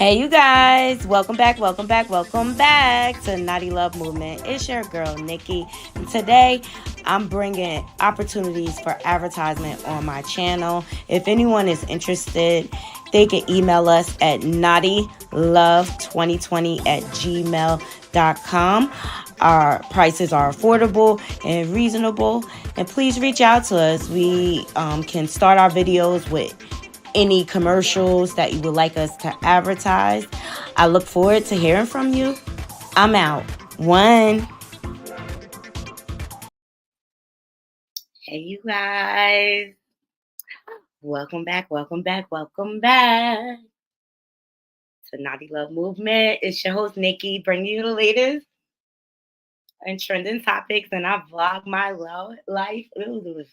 Hey, you guys, welcome back, welcome back, welcome back to Naughty Love Movement. It's your girl, Nikki. And today, I'm bringing opportunities for advertisement on my channel. If anyone is interested, they can email us at naughtylove2020@gmail.com. Our prices are affordable and reasonable. And please reach out to us. We can start our videos with any commercials that you would like us to advertise. I look forward to hearing from you. I'm out. One. Hey, you guys. Welcome back, welcome back, welcome back to Naughty Love Movement. It's your host, Nikki, bringing you the latest and trending topics, and I vlog my life. Ooh.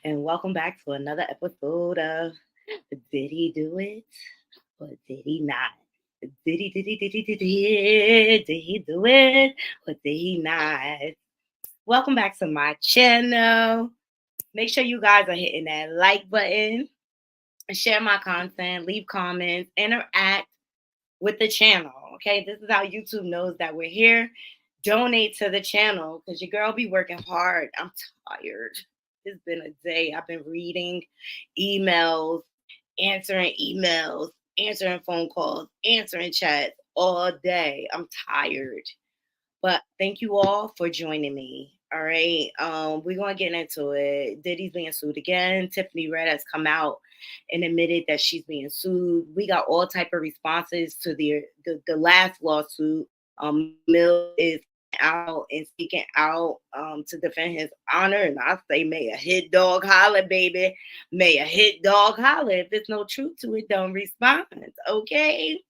And welcome back to another episode of Did He Do It or Did He Not? Did he do it or did he not? Welcome back to my channel. Make sure you guys are hitting that like button, share my content, leave comments, interact with the channel. Okay, this is how YouTube knows that we're here. Donate to the channel because your girl be working hard. I'm tired. It's been a day. I've been reading emails, answering phone calls, answering chats all day. I'm tired. But thank you all for joining me. All right. We're gonna get into it. Diddy's being sued again. Tiffany Red has come out and admitted that she's being sued. We got all type of responses to the last lawsuit. Mill is out and speaking out to defend his honor. And I say, may a hit dog holler, baby. May a hit dog holler. If there's no truth to it, don't respond. Okay.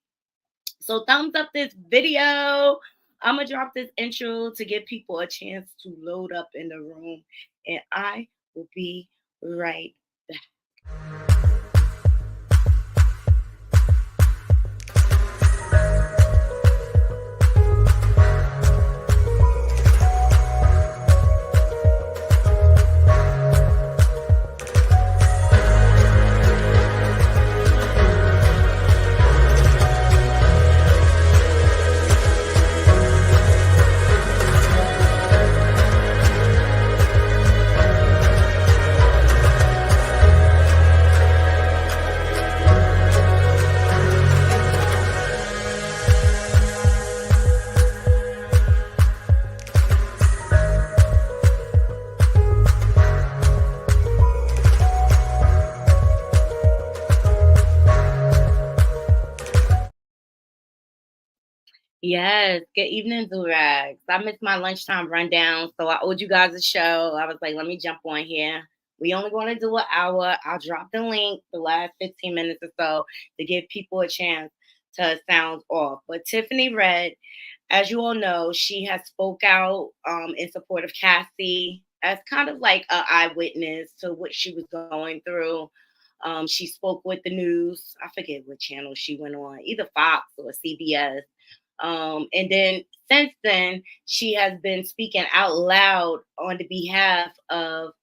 So thumbs up this video. I'm going to drop this intro to give people a chance to load up in the room. And I will be right back. Yes, good evening, Durags. I missed my lunchtime rundown, so I owed you guys a show. I was like, let me jump on here. We only going to do an hour. I'll drop the link the last 15 minutes or so to give people a chance to sound off. But Tiffany Red, as you all know, she has spoke out in support of Cassie as kind of like an eyewitness to what she was going through. She spoke with the news. I forget what channel she went on, either Fox or CBS. And then since then, she has been speaking out loud on the behalf of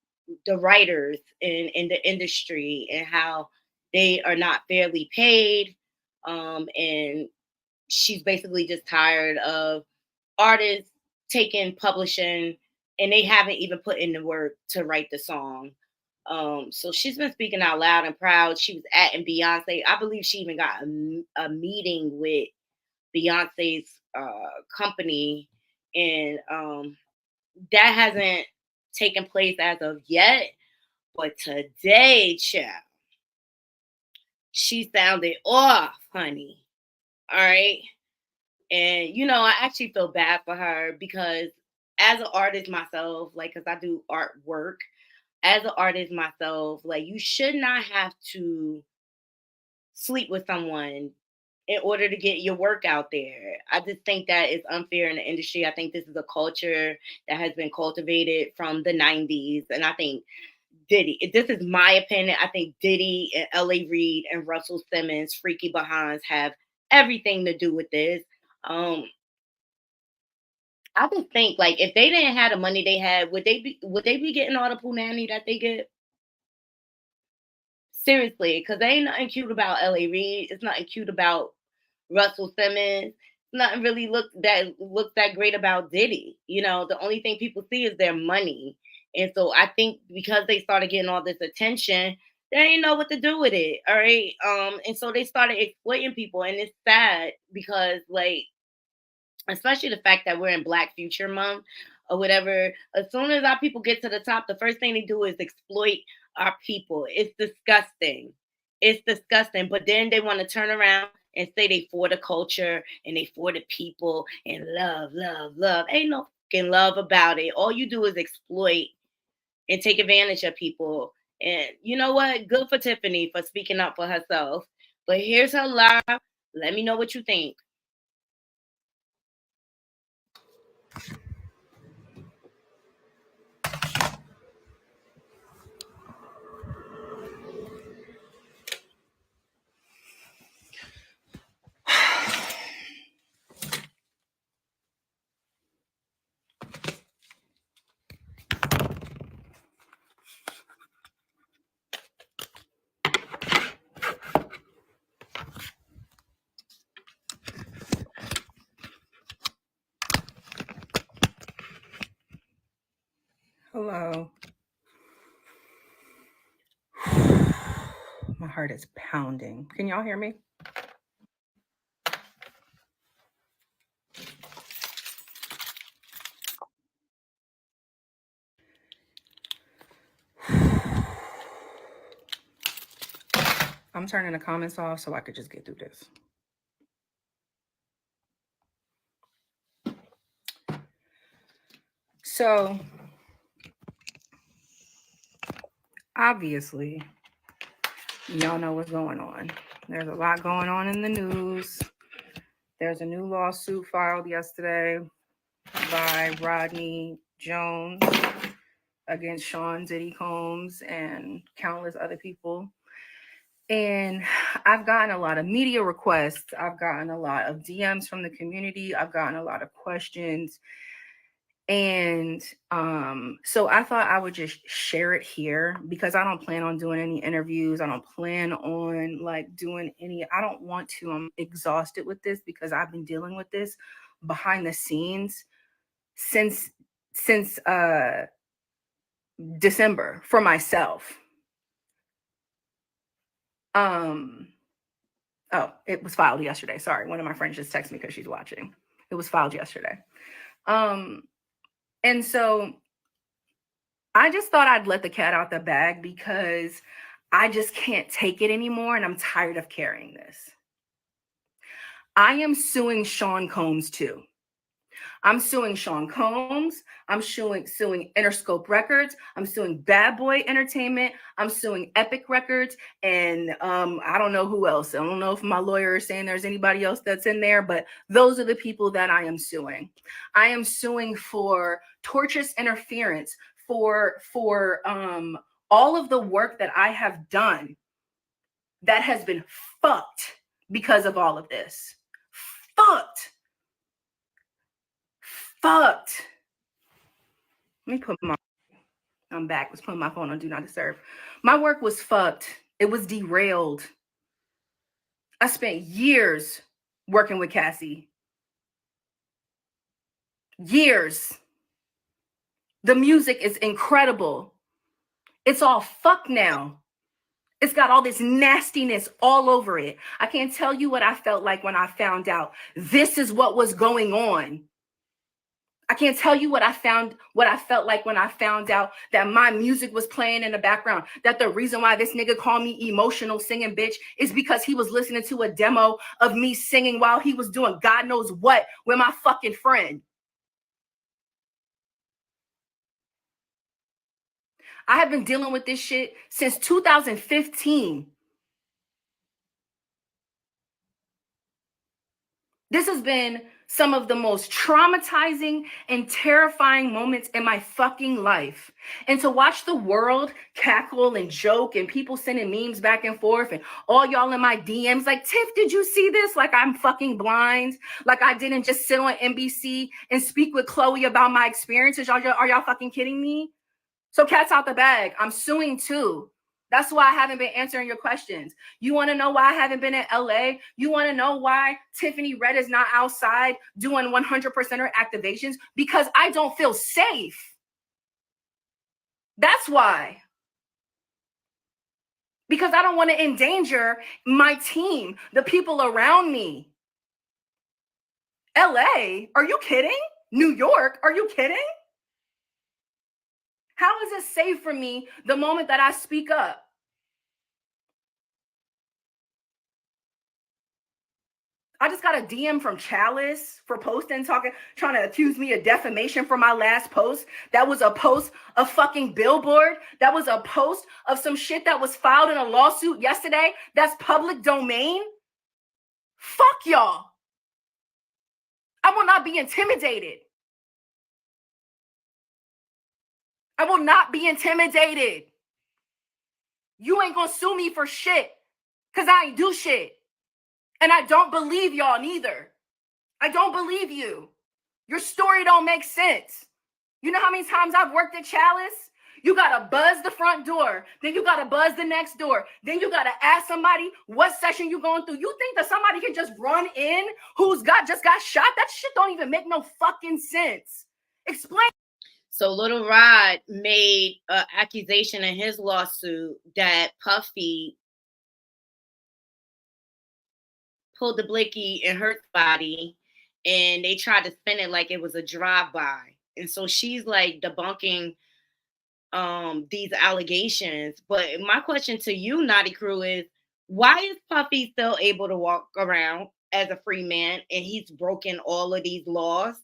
the writers in the industry and how they are not fairly paid. And she's basically just tired of artists taking publishing and they haven't even put in the work to write the song. So she's been speaking out loud and proud. She was at in Beyonce. I believe she even got a meeting with Beyonce's company, and that hasn't taken place as of yet. But today, child, she sounded off, honey. All right. And, I actually feel bad for her because as an artist myself, like, because I do artwork, as an artist myself, like, you should not have to sleep with someone in order to get your work out there. I just think that is unfair in the industry. I think this is a culture that has been cultivated from the 90s. And I think Diddy, this is my opinion. I think Diddy and L.A. Reid and Russell Simmons, Freaky Behinds, have everything to do with this. I just think like if they didn't have the money they had, would they be getting all the punani that they get? Seriously, because there ain't nothing cute about L.A. Reid. It's nothing cute about Russell Simmons. Nothing really looks that great about Diddy. You know, the only thing people see is their money. And so I think because they started getting all this attention, they ain't know what to do with it. All right. And so they started exploiting people. And it's sad because like especially the fact that we're in Black Future Month or whatever. As soon as our people get to the top, the first thing they do is exploit our people. It's disgusting. It's disgusting. But then they want to turn around and say they for the culture and they for the people and love, love, love. Ain't no fucking love about it. All you do is exploit and take advantage of people. And you know what? Good for Tiffany for speaking up for herself. But here's her live. Let me know what you think. Hello. My heart is pounding. Can y'all hear me? I'm turning the comments off so I could just get through this. So, obviously, y'all know what's going on. There's a lot going on in the news. There's a new lawsuit filed yesterday by Rodney Jones against Sean Diddy Combs and countless other people. And I've gotten a lot of media requests. I've gotten a lot of DMs from the community. I've gotten a lot of questions. And so I thought I would just share it here because I don't plan on doing any interviews. I don't plan on I don't want to. I'm exhausted with this because I've been dealing with this behind the scenes since December for myself. Oh, it was filed yesterday. Sorry. One of my friends just texted me because she's watching. It was filed yesterday. And so I just thought I'd let the cat out the bag because I just can't take it anymore and I'm tired of carrying this. I am suing Sean Combs too. I'm suing Sean Combs. I'm suing Interscope Records. I'm suing Bad Boy Entertainment. I'm suing Epic Records. And I don't know who else. I don't know if my lawyer is saying there's anybody else that's in there, but those are the people that I am suing. I am suing for tortious interference, for all of the work that I have done that has been fucked because of all of this. Fucked. Let me put I'm back. Let's put my phone on Do Not Disturb. My work was fucked. It was derailed. I spent years working with Cassie. Years. The music is incredible. It's all fucked now. It's got all this nastiness all over it. I can't tell you what I felt like when I found out this is what was going on. I can't tell you what I felt like when I found out that my music was playing in the background. That the reason why this nigga called me emotional singing bitch is because he was listening to a demo of me singing while he was doing God knows what with my fucking friend. I have been dealing with this shit since 2015. This has been some of the most traumatizing and terrifying moments in my fucking life. And to watch the world cackle and joke and people sending memes back and forth and all y'all in my DMs like, Tiff, did you see this? Like I'm fucking blind. Like I didn't just sit on NBC and speak with Chloe about my experiences. Are y'all fucking kidding me? So cat's out the bag. I'm suing too. That's why I haven't been answering your questions. You want to know why I haven't been in LA? You want to know why Tiffany Red is not outside doing 100%er activations? Because I don't feel safe. That's why. Because I don't want to endanger my team, the people around me. LA? Are you kidding? New York? Are you kidding? How is it safe for me the moment that I speak up? I just got a DM from Chalice for posting, trying to accuse me of defamation for my last post. That was a post of fucking Billboard. That was a post of some shit that was filed in a lawsuit yesterday. That's public domain. Fuck y'all. I will not be intimidated. I will not be intimidated. You ain't gonna sue me for shit because I ain't do shit. And I don't believe y'all neither. I don't believe you. Your story don't make sense. You know how many times I've worked at Chalice? You gotta buzz the front door. Then you gotta buzz the next door. Then you gotta ask somebody what session you going through. You think that somebody can just run in who's just got shot? That shit don't even make no fucking sense. Explain. So Little Rod made an accusation in his lawsuit that Puffy pulled the blicky and hurt the body, and they tried to spin it like it was a drive-by. And so she's like debunking these allegations. But my question to you, Naughty Crew, is why is Puffy still able to walk around as a free man and he's broken all of these laws?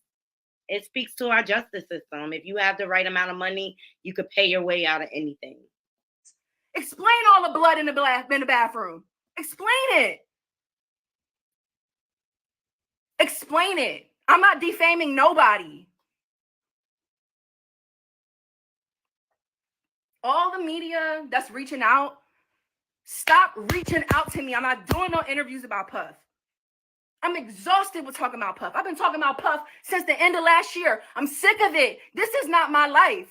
It speaks to our justice system. If you have the right amount of money, you could pay your way out of anything. Explain all the blood in the bathroom. Explain it. Explain it. I'm not defaming nobody. All the media that's reaching out, stop reaching out to me. I'm not doing no interviews about Puff. I'm exhausted with talking about Puff. I've been talking about Puff since the end of last year. I'm sick of it. This is not my life.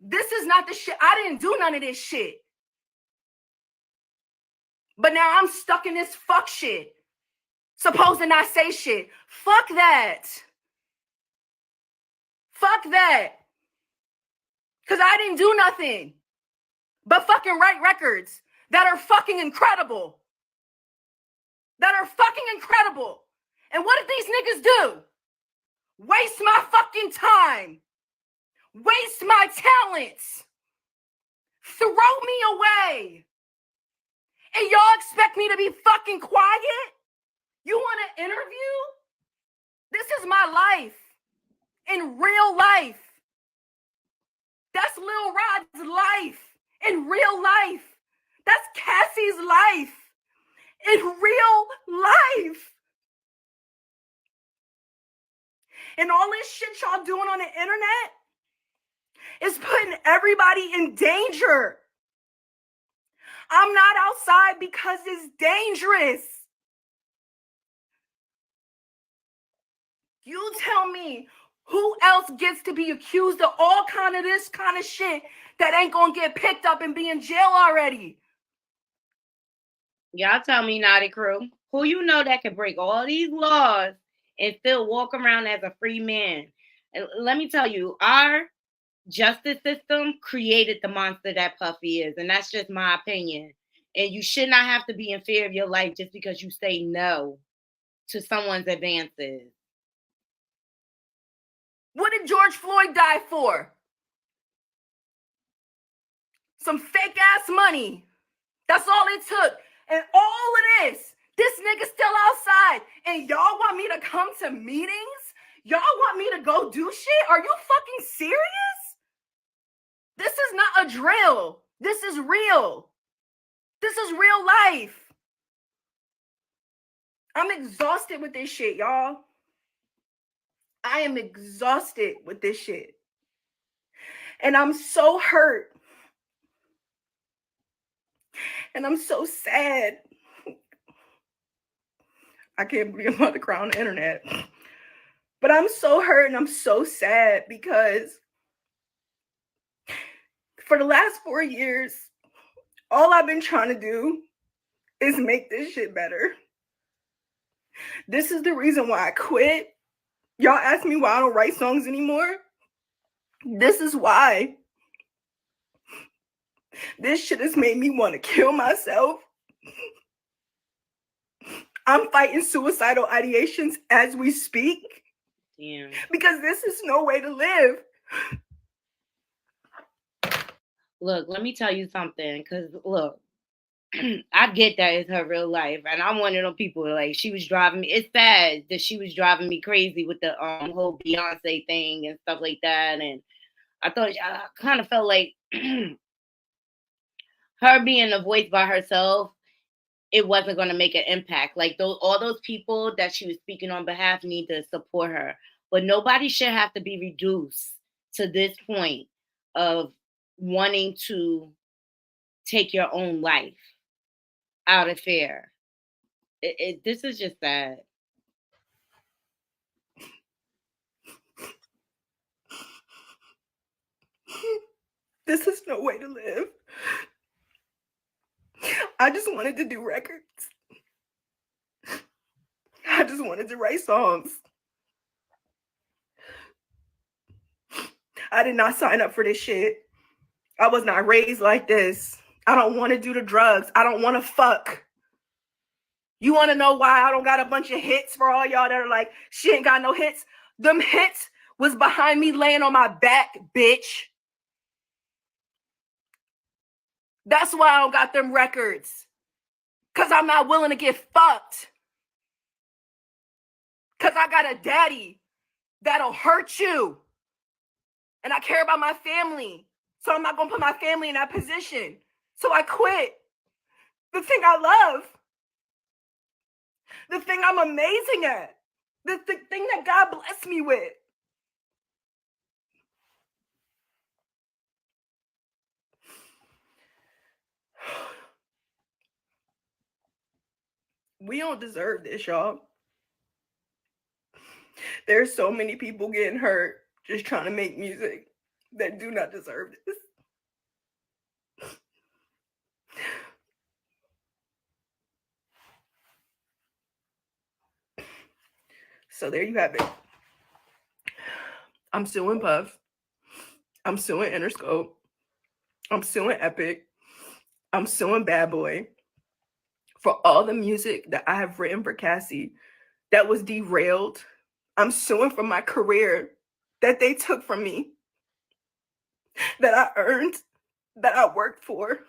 This is not the shit. I didn't do none of this shit. But now I'm stuck in this fuck shit. Supposed to not say shit. Fuck that. Fuck that. Because I didn't do nothing but fucking write records that are fucking incredible. That are fucking incredible. And what did these niggas do? Waste my fucking time. Waste my talents. Throw me away. And y'all expect me to be fucking quiet? You want an interview? This is my life. In real life. That's Lil Rod's life. In real life. That's Cassie's life. In real life. And all this shit y'all doing on the internet is putting everybody in danger. I'm not outside because it's dangerous. You tell me who else gets to be accused of all kind of this kind of shit that ain't gonna get picked up and be in jail already? Y'all tell me, Naughty Crew, who you know that can break all these laws and still walk around as a free man? And let me tell you, our justice system created the monster that Puffy is, and that's just my opinion. And you should not have to be in fear of your life just because you say no to someone's advances. What did George Floyd die for? Some fake ass money. That's all it took. And all of this nigga still outside. And y'all want me to come to meetings? Y'all want me to go do shit? Are you fucking serious? This is not a drill. This is real. This is real life. I'm exhausted with this shit, y'all. I am exhausted with this shit. And I'm so hurt. And I'm so sad. I can't believe I'm about to cry on the internet. But I'm so hurt and I'm so sad because for the last 4 years, All I've been trying to do is make this shit better. This is the reason why I quit. Y'all ask me why I don't write songs anymore. This is why. This shit has made me want to kill myself. I'm fighting suicidal ideations as we speak. Damn. Because this is no way to live. Look, let me tell you something. Because, look, I get that it's her real life. And I'm one of them people, like, she was driving me. It's sad that she was driving me crazy with the whole Beyonce thing and stuff like that. And I kind of felt like her being a voice by herself, it wasn't going to make an impact. Like all those people that she was speaking on behalf need to support her, but nobody should have to be reduced to this point of wanting to take your own life out of fear. This is just sad. This is no way to live. I just wanted to do records. I just wanted to write songs. I did not sign up for this shit. I was not raised like this. I don't want to do the drugs. I don't want to fuck. You want to know why I don't got a bunch of hits for all y'all that are like, she ain't got no hits? Them hits was behind me laying on my back, bitch. That's why I don't got them records. Because I'm not willing to get fucked. Because I got a daddy that'll hurt you. And I care about my family. So I'm not going to put my family in that position. So I quit. The thing I love. The thing I'm amazing at. The thing that God blessed me with. We don't deserve this, y'all. There's so many people getting hurt just trying to make music that do not deserve this. So there you have it. I'm suing Puff. I'm suing Interscope. I'm suing Epic. I'm suing Bad Boy for all the music that I have written for Cassie that was derailed. I'm suing for my career that they took from me, that I earned, that I worked for.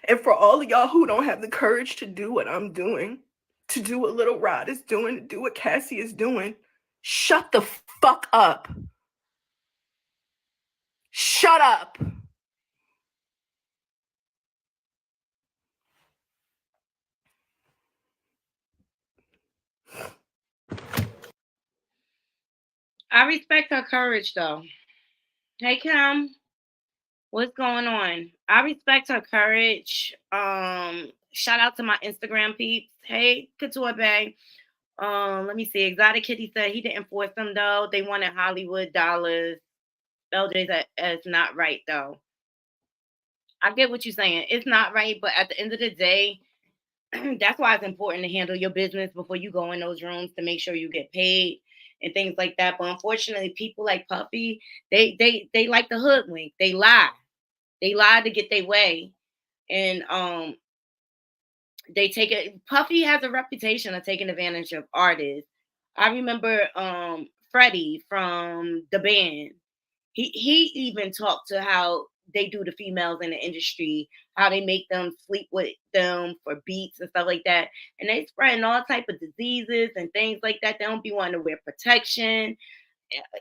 And for all of y'all who don't have the courage to do what I'm doing, to do what Little Rod is doing, to do what Cassie is doing, shut the fuck up. Shut up. I respect her courage, though. Hey, Kim. What's going on? I respect her courage. Shout out to my Instagram peeps. Hey, Couture Bay. Let me see. Exotic Kitty said he didn't force them though. They wanted Hollywood dollars. LJ said it's not right though. I get what you're saying. It's not right, but at the end of the day, that's why it's important to handle your business before you go in those rooms to make sure you get paid and things like that. But unfortunately, people like Puffy, they like the hoodwink. They lie. They lie to get their way. And they take it. Puffy has a reputation of taking advantage of artists. I remember Freddie from the band. He even talked to how they do the females in the industry, how they make them sleep with them for beats and stuff like that, and they spreading all type of diseases and things like that. They don't be wanting to wear protection.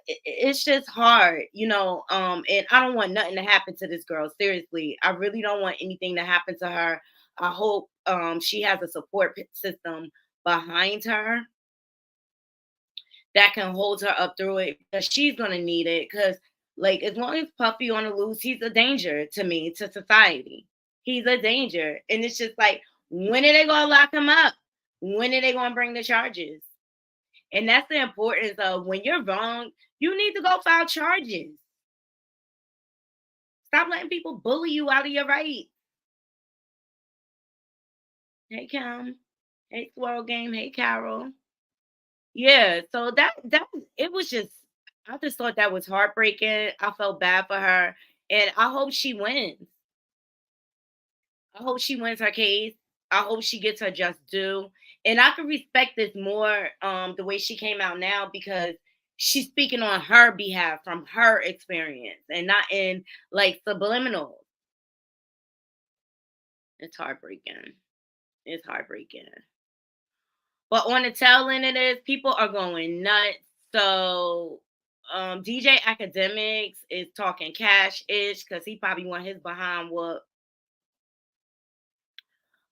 It's just hard, you know. And I don't want nothing to happen to this girl. Seriously, I really don't want anything to happen to her. I hope she has a support system behind her that can hold her up through it because she's gonna need it. Because like as long as Puffy on the loose, he's a danger to me, to society. He's a danger, and it's just like, when are they gonna lock him up? When are they gonna bring the charges? And that's the importance of, when you're wrong, you need to go file charges. Stop letting people bully you out of your rights. Hey, Kim. Hey, Swirl Game. Hey, Carol. Yeah, so that it was just I just thought that was heartbreaking. I felt bad for her, and I hope she wins. I hope she wins her case. I hope she gets her just due. And I can respect this more the way she came out now because she's speaking on her behalf from her experience and not in like subliminal. It's heartbreaking. It's heartbreaking. But on the tail end of this, people are going nuts. So DJ Academics is talking cash ish because he probably want his behind what.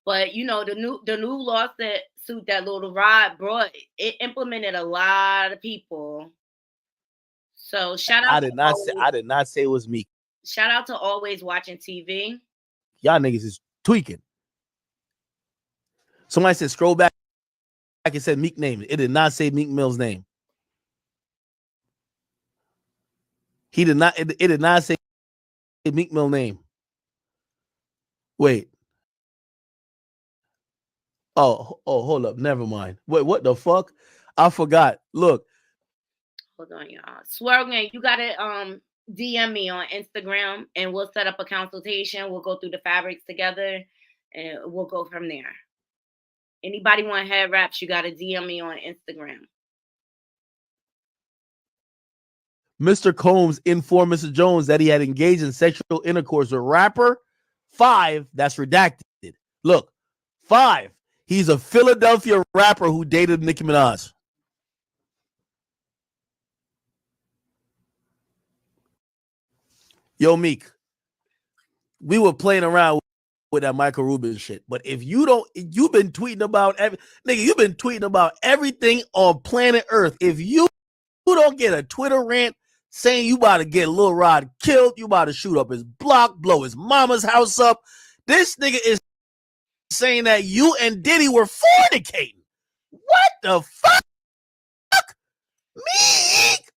But you know, the new lawsuit that Little Rod brought, it implemented a lot of people. So I did not say it was Meek. shout out to always watching TV. Y'all niggas is tweaking. Somebody said scroll back and said Meek name. It did not say Meek Mill's name. He did not. It did not say Meek Mill name. Wait. Oh, hold up. Never mind. Wait, what the fuck? I forgot. Look. Hold on, y'all. Swirling, you gotta DM me on Instagram and we'll set up a consultation. We'll go through the fabrics together and we'll go from there. Anybody want head wraps, you gotta DM me on Instagram. Mr. Combs informed Mr. Jones that he had engaged in sexual intercourse with rapper 5. That's redacted. Look, 5. He's a Philadelphia rapper who dated Nicki Minaj. Yo, Meek, we were playing around with that Michael Rubin shit. But if you don't, you've been tweeting about you've been tweeting about everything on planet Earth. If you don't get a Twitter rant saying you about to get Lil Rod killed, you about to shoot up his block, blow his mama's house up, this nigga is saying that you and Diddy were fornicating. What the fuck? Meek!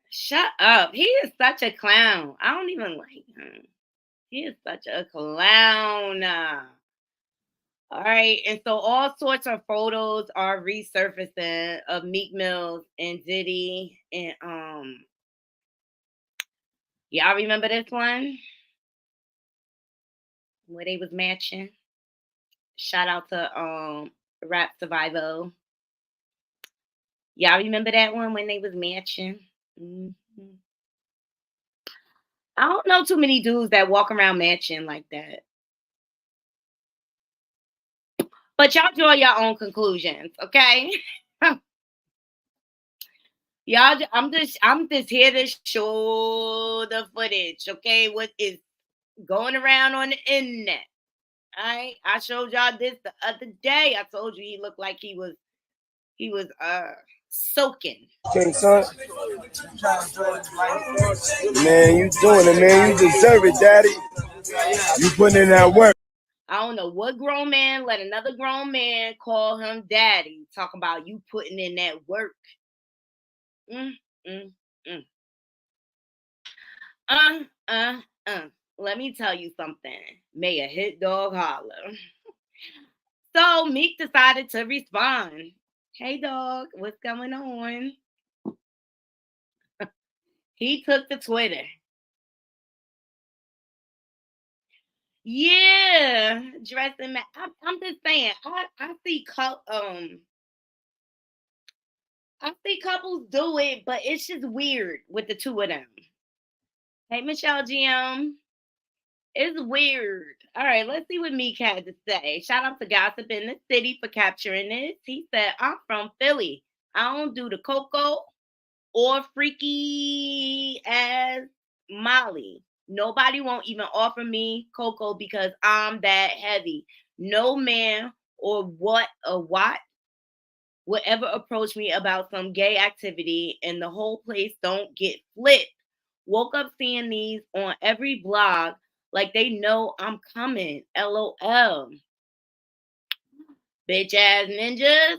Shut up. He is such a clown. I don't even like him. He is such a clown. All right. And so all sorts of photos are resurfacing of Meek Mills and Diddy. And y'all remember this one? Where they was matching. Shout out to Rap Survival. Y'all remember that one when they was matching? Mm-hmm. I don't know too many dudes that walk around matching like that. But y'all draw your own conclusions, okay? Y'all, I'm just here to show the footage, okay? What is going around on the internet? All right, I showed y'all this the other day. I told you he looked like he was soaking. Okay, son. Man, you doing it, man. You deserve it, daddy. You putting in that work. I don't know what grown man let another grown man call him daddy, talking about you putting in that work. Mm, mm, mm. Uh, uh, Let me tell you something. May a hit dog holler. So Meek decided to respond. Hey dog, what's going on? He took to Twitter. Yeah, dressing. I'm just saying. I see couples do it, but it's just weird with the two of them. Hey, Michelle GM. It's weird. All right, let's see what Meek had to say. Shout out to Gossip in the City for capturing this. He said, I'm from Philly. I don't do the cocoa or freaky ass Molly. Nobody won't even offer me cocoa because I'm that heavy. No man or what would ever approach me about some gay activity and the whole place don't get flipped. Woke up seeing these on every blog like they know I'm coming. LOL. Bitch ass ninjas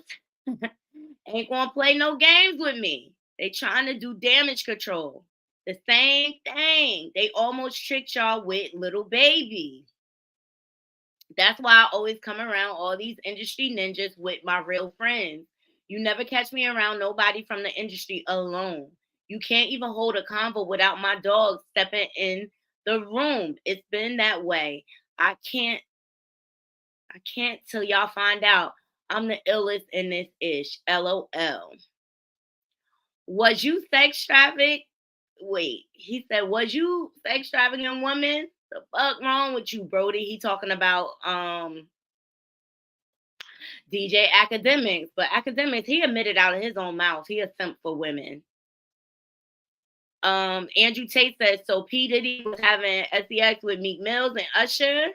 ain't gonna play no games with me. They trying to do damage control. The same thing. They almost tricked y'all with Little Baby. That's why I always come around all these industry ninjas with my real friends. You never catch me around nobody from the industry alone. You can't even hold a convo without my dog stepping in the room. It's been that way. I can't till y'all find out I'm the illest in this ish. LOL. Was you sex trafficked? Wait, he said, was you sex trafficking woman? The fuck wrong with you, Brody? He talking about DJ Academics, but Academics, he admitted out of his own mouth he a simp for women. Andrew Tate says, so P. Diddy was having sex with Meek Mills and Usher.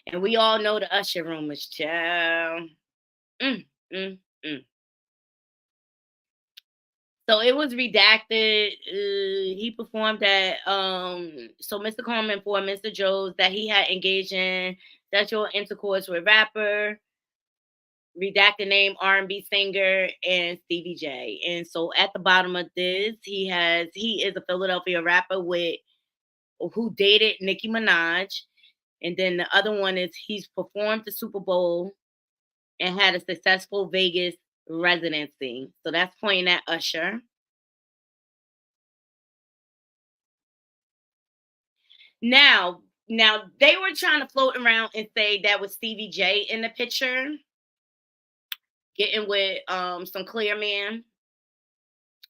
And we all know the Usher rumors, child. So it was redacted. He performed at so Mr. Coleman informed Mr. Jones that he had engaged in sexual intercourse with rapper, redacted name R&B singer, and Stevie J. And so at the bottom of this, he is a Philadelphia rapper who dated Nicki Minaj. And then the other one is he's performed the Super Bowl and had a successful Vegas residency. So that's pointing at Usher. Now they were trying to float around and say that was Stevie J in the picture, getting with some clear man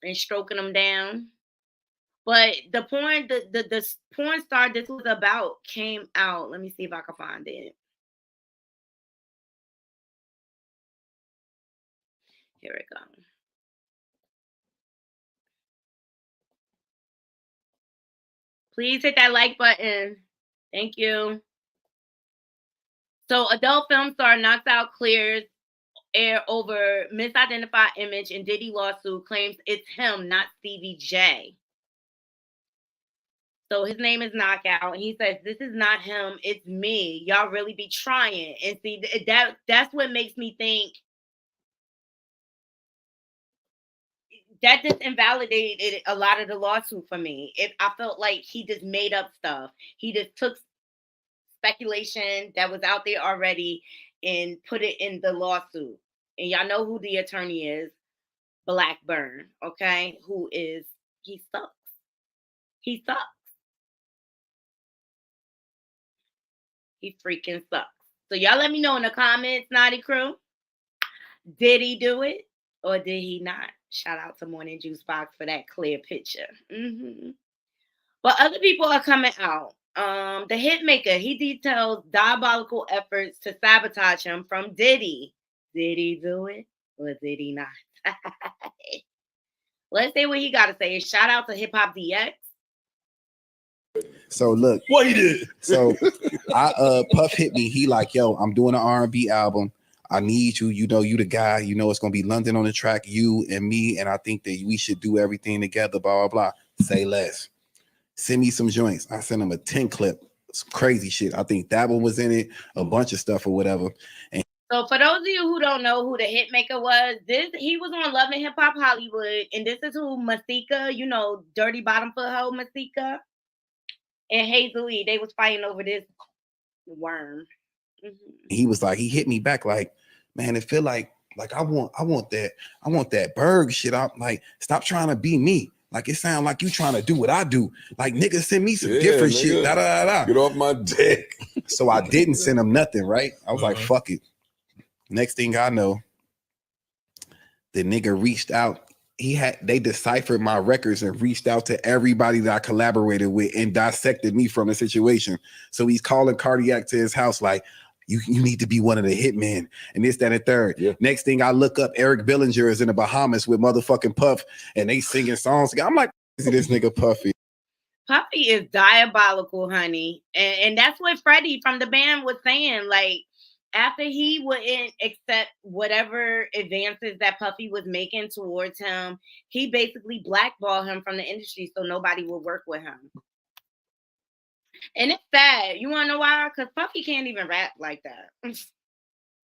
and stroking them down. But the porn star this was about came out. Let me see if I can find it. Here we go. Please hit that like button. Thank you. So adult film star knocks out clears air over misidentified image and Diddy lawsuit, claims it's him, not Stevie J. So his name is Knockout. He says, this is not him, it's me. Y'all really be trying. And see, that's what makes me think that just invalidated a lot of the lawsuit for me. I felt like he just made up stuff. He just took speculation that was out there already and put it in the lawsuit. And y'all know who the attorney is, Blackburn, okay? He sucks. He sucks. He freaking sucks. So y'all let me know in the comments, Naughty Crew. Did he do it or did he not? Shout out to Morning Juice Box for that clear picture. But other people are coming out. The Hitmaker, he details diabolical efforts to sabotage him from Diddy. Did he do it or did he not? Let's see what he got to say. Shout out to Hip Hop DX. So look, What he did? So Puff hit me. He like, yo, I'm doing an R&B album. I need you. You know, you the guy. You know, it's gonna be London on the track, you and me. And I think that we should do everything together. Blah blah blah. Say less. Send me some joints. I sent him a 10 clip. Some crazy shit. I think that one was in it. A bunch of stuff or whatever. And so for those of you who don't know who the Hitmaker was, he was on Love and Hip Hop Hollywood, and this is who Masika, you know, dirty bottom foot hoe Masika, and Hazel E. They was fighting over this worm. He was like, he hit me back like, man, it feel like I want that Berg shit. I'm like, stop trying to be me. Like it sound like you trying to do what I do. Like nigga, send me some different shit. Da, da, da, da. Get off my dick. So I didn't send him nothing, right? I was like, fuck it. Next thing I know, the nigga reached out. They deciphered my records and reached out to everybody that I collaborated with and dissected me from the situation. So he's calling Cardiac to his house like, you need to be one of the hitmen and this, that, and third. Yeah. Next thing I look up, Eric Bellinger is in the Bahamas with motherfucking Puff and they singing songs. I'm like, is this nigga Puffy? Puffy is diabolical, honey. And that's what Freddie from the band was saying. Like, after he wouldn't accept whatever advances that Puffy was making towards him, he basically blackballed him from the industry so nobody would work with him. And it's sad. You want to know why? Because Puffy can't even rap like that.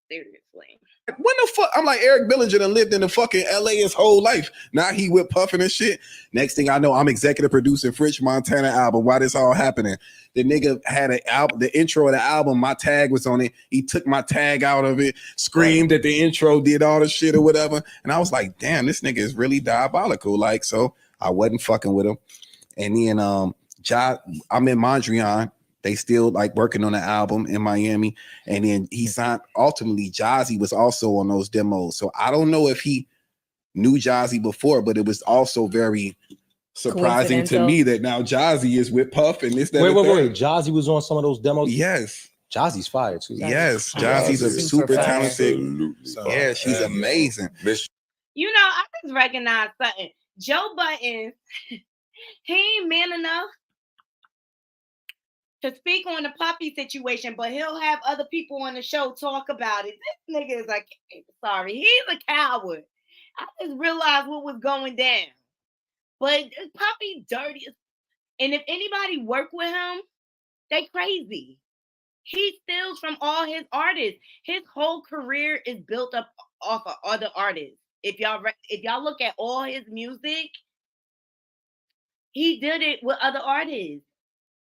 Seriously. When the fuck? I'm like, Eric Bellinger done lived in the fucking LA his whole life. Now he with puffing and shit. Next thing I know, I'm executive producing French Montana album. Why this all happening? The nigga had an album, the intro of the album, my tag was on it. He took my tag out of it, screamed at the intro, did all the shit or whatever. And I was like, damn, this nigga is really diabolical. Like, so I wasn't fucking with him. And then I'm in Mondrian. They still like working on the album in Miami. And then he signed, ultimately, Jazzy was also on those demos. So I don't know if he knew Jazzy before, but it was also very surprising to me that now Jazzy is with Puff and this, that, wait. Jazzy was on some of those demos? Yes. Jazzy's fire too. Yes. Jazzy's a super talented. Yeah, she's amazing. You know, I just recognize something. Joe Budden, he ain't man enough to speak on the Puffy situation, but he'll have other people on the show talk about it. This nigga is like, sorry, he's a coward. I just realized what was going down. But Puffy dirty. And if anybody work with him, they crazy. He steals from all his artists. His whole career is built up off of other artists. If y'all look at all his music, he did it with other artists.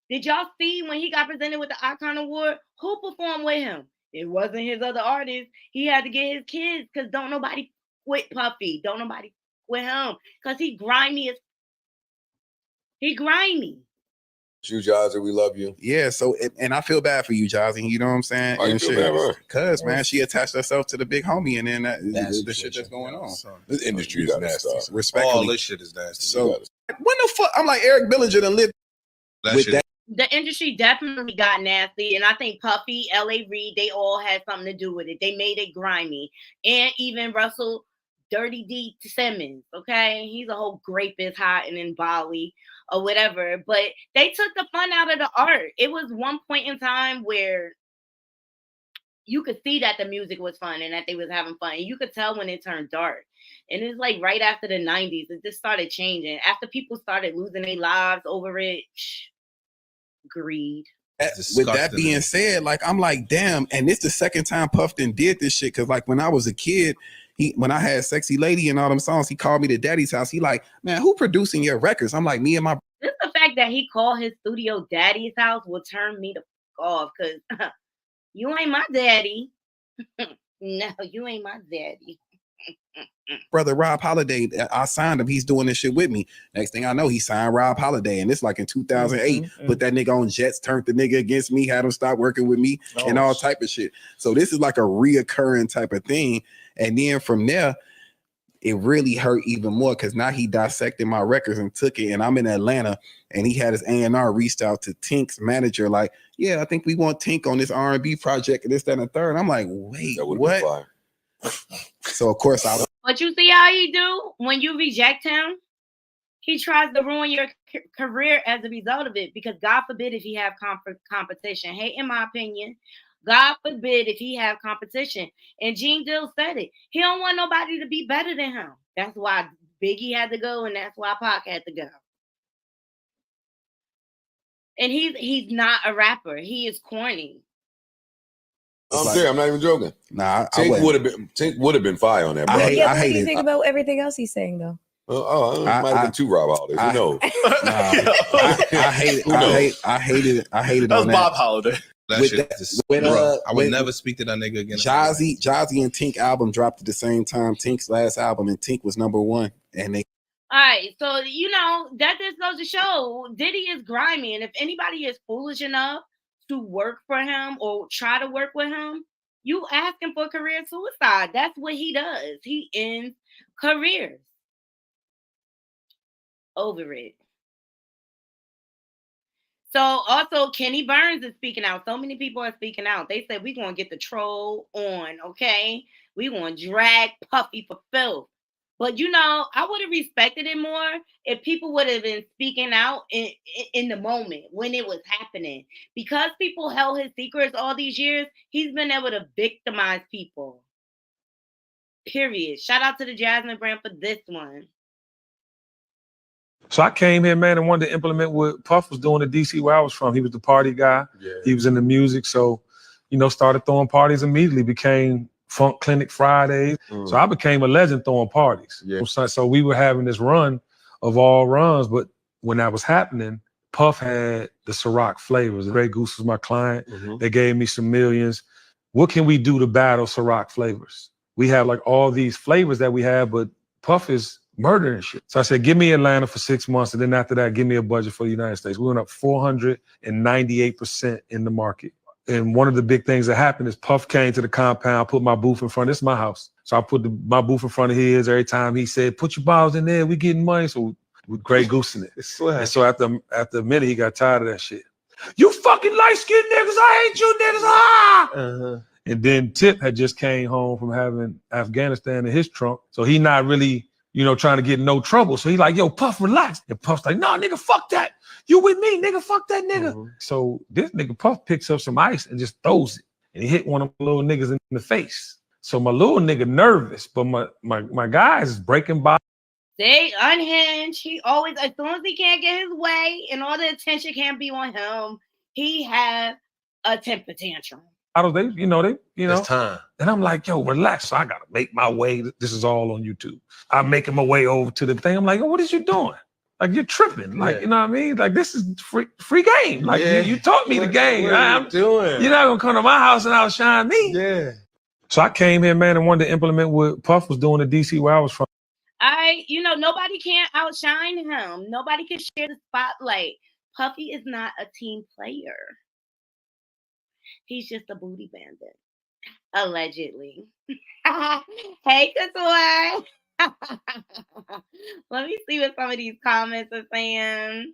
Did y'all see when he got presented with the Icon Award? Who performed with him? It wasn't his other artists. He had to get his kids because don't nobody quit Puffy. Don't nobody quit him because he grimy. He grimy. You, Jazzy, we love you. Yeah, so and I feel bad for you, Jazzy. You know what I'm saying? Why you feel bad for her? Because man, she attached herself to the big homie, and then the shit that's going on. This industry is nasty. Respectfully, all this shit is nasty. So when the fuck? I'm like, Eric Bellinger done lived with that. The industry definitely got nasty, and I think Puffy, L.A. Reid, they all had something to do with it. They made it grimy, and even Russell Dirty D Simmons. Okay, he's a whole rapist hiding in Bali or whatever. But they took the fun out of the art. It was one point in time where you could see that the music was fun and that they was having fun. And you could tell when it turned dark. And it's like right after the 90s, it just started changing. After people started losing their lives over it. Greed. With that being said, like I'm like, damn, and this the second time Puffton did this shit. Cause like when I was a kid, when I had Sexy Lady and all them songs, he called me to Daddy's house. He like, man, who producing your records? I'm like, me and my. Just the fact that he called his studio Daddy's house will turn me the fuck off. Cause you ain't my daddy. No, you ain't my daddy. Brother Rob Holiday, I signed him. He's doing this shit with me. Next thing I know, he signed Rob Holiday, and it's like in 2008. Put that nigga on Jets, turned the nigga against me, had him stop working with me, and all type of shit. So this is like a reoccurring type of thing. And then from there, it really hurt even more because now he dissected my records and took it. And I'm in Atlanta, and he had his A&R reached out to Tink's manager, like, yeah, I think we want Tink on this R&B project and this, that, and the third. And I'm like, wait, what? So of course I. But you see how he do when you reject him? He tries to ruin your career as a result of it because God forbid if he have competition. Hey, in my opinion, God forbid if he have competition. And Gene Dill said it. He don't want nobody to be better than him. That's why Biggie had to go, and that's why Pac had to go. And he's not a rapper. He is corny. I'm serious. I'm not even joking. Nah, Tink would have been fire on that. Bro. What do you think about everything else he's saying though? It might have been two Rob Holidays. Who knows? I hated it. That was Bob Holiday. I would never speak to that nigga again. Jazzy and Tink album dropped at the same time. Tink's last album, and Tink was #1. And they. All right, so you know that just goes to show Diddy is grimy, and if anybody is foolish enough to work for him or try to work with him, you asking for career suicide. That's what he does. He ends careers. Over it. So also Kenny Burns is speaking out. So many people are speaking out. They said we're going to get the troll on, okay? We're going to drag Puffy for filth. But, you know, I would have respected it more if people would have been speaking out in the moment when it was happening. Because people held his secrets all these years, he's been able to victimize people. Period. Shout out to the Jasmine brand for this one. So I came here, man, and wanted to implement what Puff was doing in DC where I was from. He was the party guy. Yeah. He was in the music. So, started throwing parties immediately, became Funk Clinic Fridays. So I became a legend throwing parties. Yeah. So we were having this run of all runs, but when that was happening, Puff had the Ciroc flavors. Grey Goose was my client. They gave me some millions. What can we do to battle Ciroc flavors? We have like all these flavors that we have, but Puff is murdering shit. So I said, give me Atlanta for 6 months, and then after that, give me a budget for the United States. We went up 498% in the market. And one of the big things that happened is Puff came to the compound, put my booth in front. This is my house. So I put my booth in front of his. Every time he said, put your bottles in there, we getting money. So we Grey Goosing it. And so after a minute, he got tired of that shit. You fucking light-skinned niggas, I hate you niggas, ah! And then Tip had just came home from having Afghanistan in his trunk. So he not really, trying to get in no trouble. So he like, yo, Puff, relax. And Puff's like, nah, nigga, fuck that. You with me, nigga, fuck that nigga. So this nigga Puff picks up some ice and just throws it. And he hit one of the little niggas in the face. So my little nigga nervous, but my guys is breaking by. They unhinged. He always, as soon as he can't get his way and all the attention can't be on him, he has a temper tantrum. It's time. And I'm like, yo, relax. So I gotta make my way. This is all on YouTube. I'm making my way over to the thing. I'm like, yo, what is you doing? Like, you're tripping. Like, you know what I mean? Like, this is free game. Like, you taught me the game. What are you doing? You're not gonna come to my house and outshine me. Yeah. So I came here, man, and wanted to implement what Puff was doing in DC where I was from. Nobody can outshine him. Nobody can share the spotlight. Puffy is not a team player. He's just a booty bandit. Allegedly. Hey, Couture. Let me see what some of these comments are saying.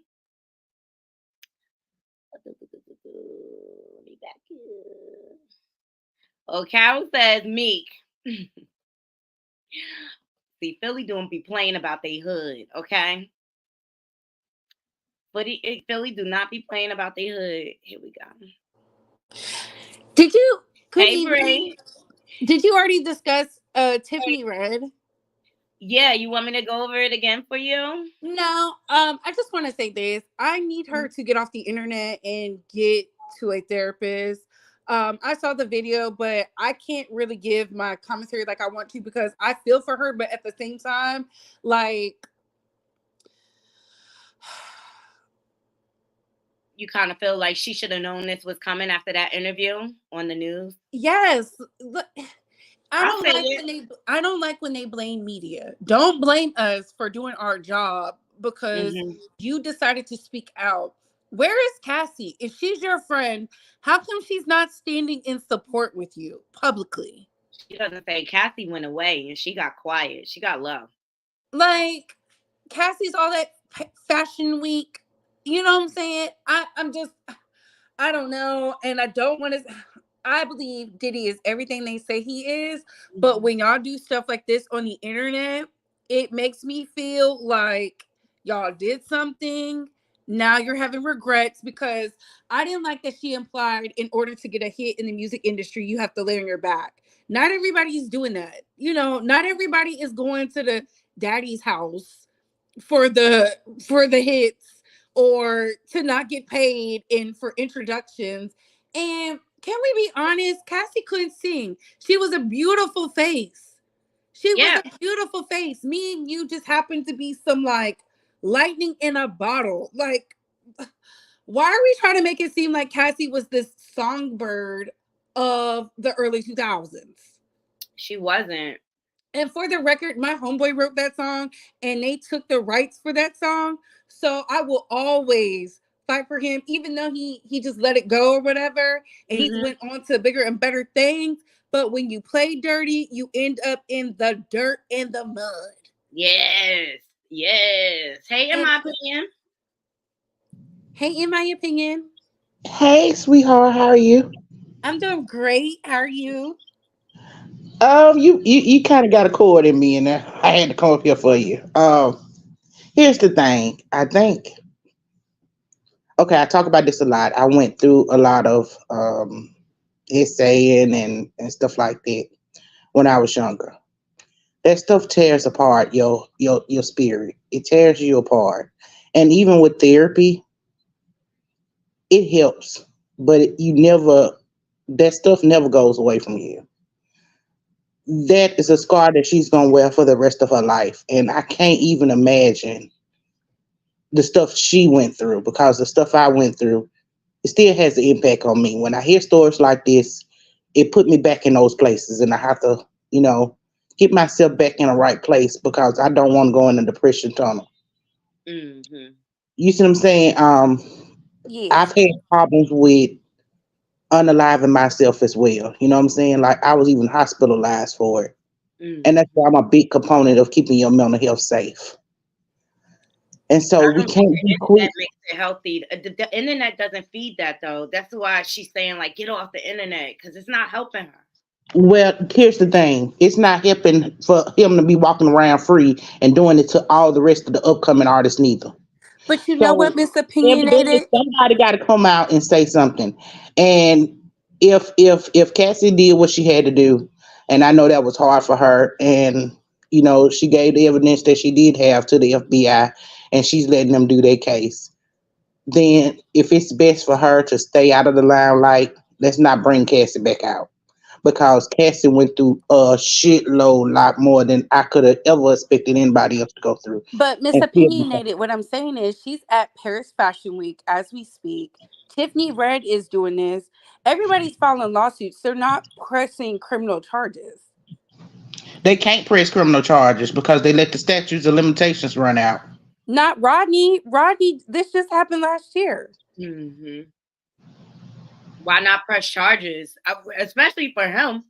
Let me back here. Oh, Carol says Meek. See, Philly don't be playing about their hood, okay? But Philly do not be playing about their hood. Here we go. Did you? Hey, Bray. Did you already discuss Tiffany Red? Yeah, you want me to go over it again for you? No, I just want to say this. I need her to get off the internet and get to a therapist. I saw the video, but I can't really give my commentary like I want to because I feel for her, but at the same time, like, you kind of feel like she should have known this was coming after that interview on the news. Yes. I don't like when they blame media. Don't blame us for doing our job because you decided to speak out. Where is Cassie? If she's your friend, how come she's not standing in support with you publicly? She doesn't say. Cassie went away and she got quiet. She got low. Like, Cassie's all that fashion week. You know what I'm saying? I don't know. And I don't want to... I believe Diddy is everything they say he is, but when y'all do stuff like this on the internet, it makes me feel like y'all did something. Now you're having regrets because I didn't like that she implied in order to get a hit in the music industry, you have to lay on your back. Not everybody's doing that. Not everybody is going to the daddy's house for the hits or to not get paid and for introductions. And can we be honest? Cassie couldn't sing. She was a beautiful face. She was a beautiful face. Me and you just happened to be some like lightning in a bottle. Like, why are we trying to make it seem like Cassie was this songbird of the early 2000s? She wasn't. And for the record, my homeboy wrote that song and they took the rights for that song. So I will always fight for him, even though he just let it go or whatever. And he went on to bigger and better things. But when you play dirty, you end up in the dirt and the mud. Yes. Hey, in my opinion. Hey, sweetheart, how are you? I'm doing great. How are you? You kind of got a cord in me, and I had to come up here for you. Here's the thing. I think. Okay, I talk about this a lot. I went through a lot of essaying and stuff like that when I was younger. That stuff tears apart your spirit. It tears you apart. And even with therapy, it helps, but you never That stuff never goes away from you. That is a scar that she's gonna wear for the rest of her life. And I can't even imagine the stuff she went through, because the stuff I went through, it still has an impact on me. When I hear stories like this, it put me back in those places, and I have to, get myself back in the right place, because I don't want to go in a depression tunnel. Mm-hmm. You see what I'm saying? Yes. I've had problems with unaliving myself as well. You know what I'm saying? Like, I was even hospitalized for it. And that's Mm-hmm. why I'm a big component of keeping your mental health safe. And so I we don't think can't the be quick. internet makes it healthy. The internet doesn't feed that though. That's why she's saying like get off the internet because it's not helping her. Well, here's the thing. It's not helping for him to be walking around free and doing it to all the rest of the upcoming artists neither. But you know So what, Miss evidently Opinionated? somebody got to come out and say something. And if Cassie did what she had to do, and I know that was hard for her, and she gave the evidence that she did have to the FBI, and she's letting them do their case. Then if it's best for her to stay out of the limelight, let's not bring Cassie back out, because Cassie went through a shitload lot more than I could have ever expected anybody else to go through. But Miss And still be Opinionated, what I'm saying is she's at Paris Fashion Week as we speak. Tiffany Red is doing this. Everybody's filing lawsuits. They're not pressing criminal charges. they can't press criminal charges because they let the statutes of limitations run out. Not Rodney. Rodney, this just happened last year. Mm-hmm. Why not press charges, especially for him?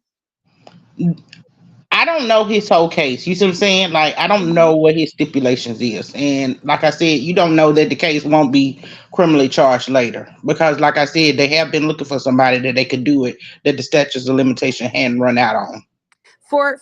I don't know his whole case. You see what I'm saying? Like, I don't know what his stipulations is. And like I said, you don't know that the case won't be criminally charged later. Because like I said, they have been looking for somebody that they could do it, that the statutes of limitation hadn't run out on. For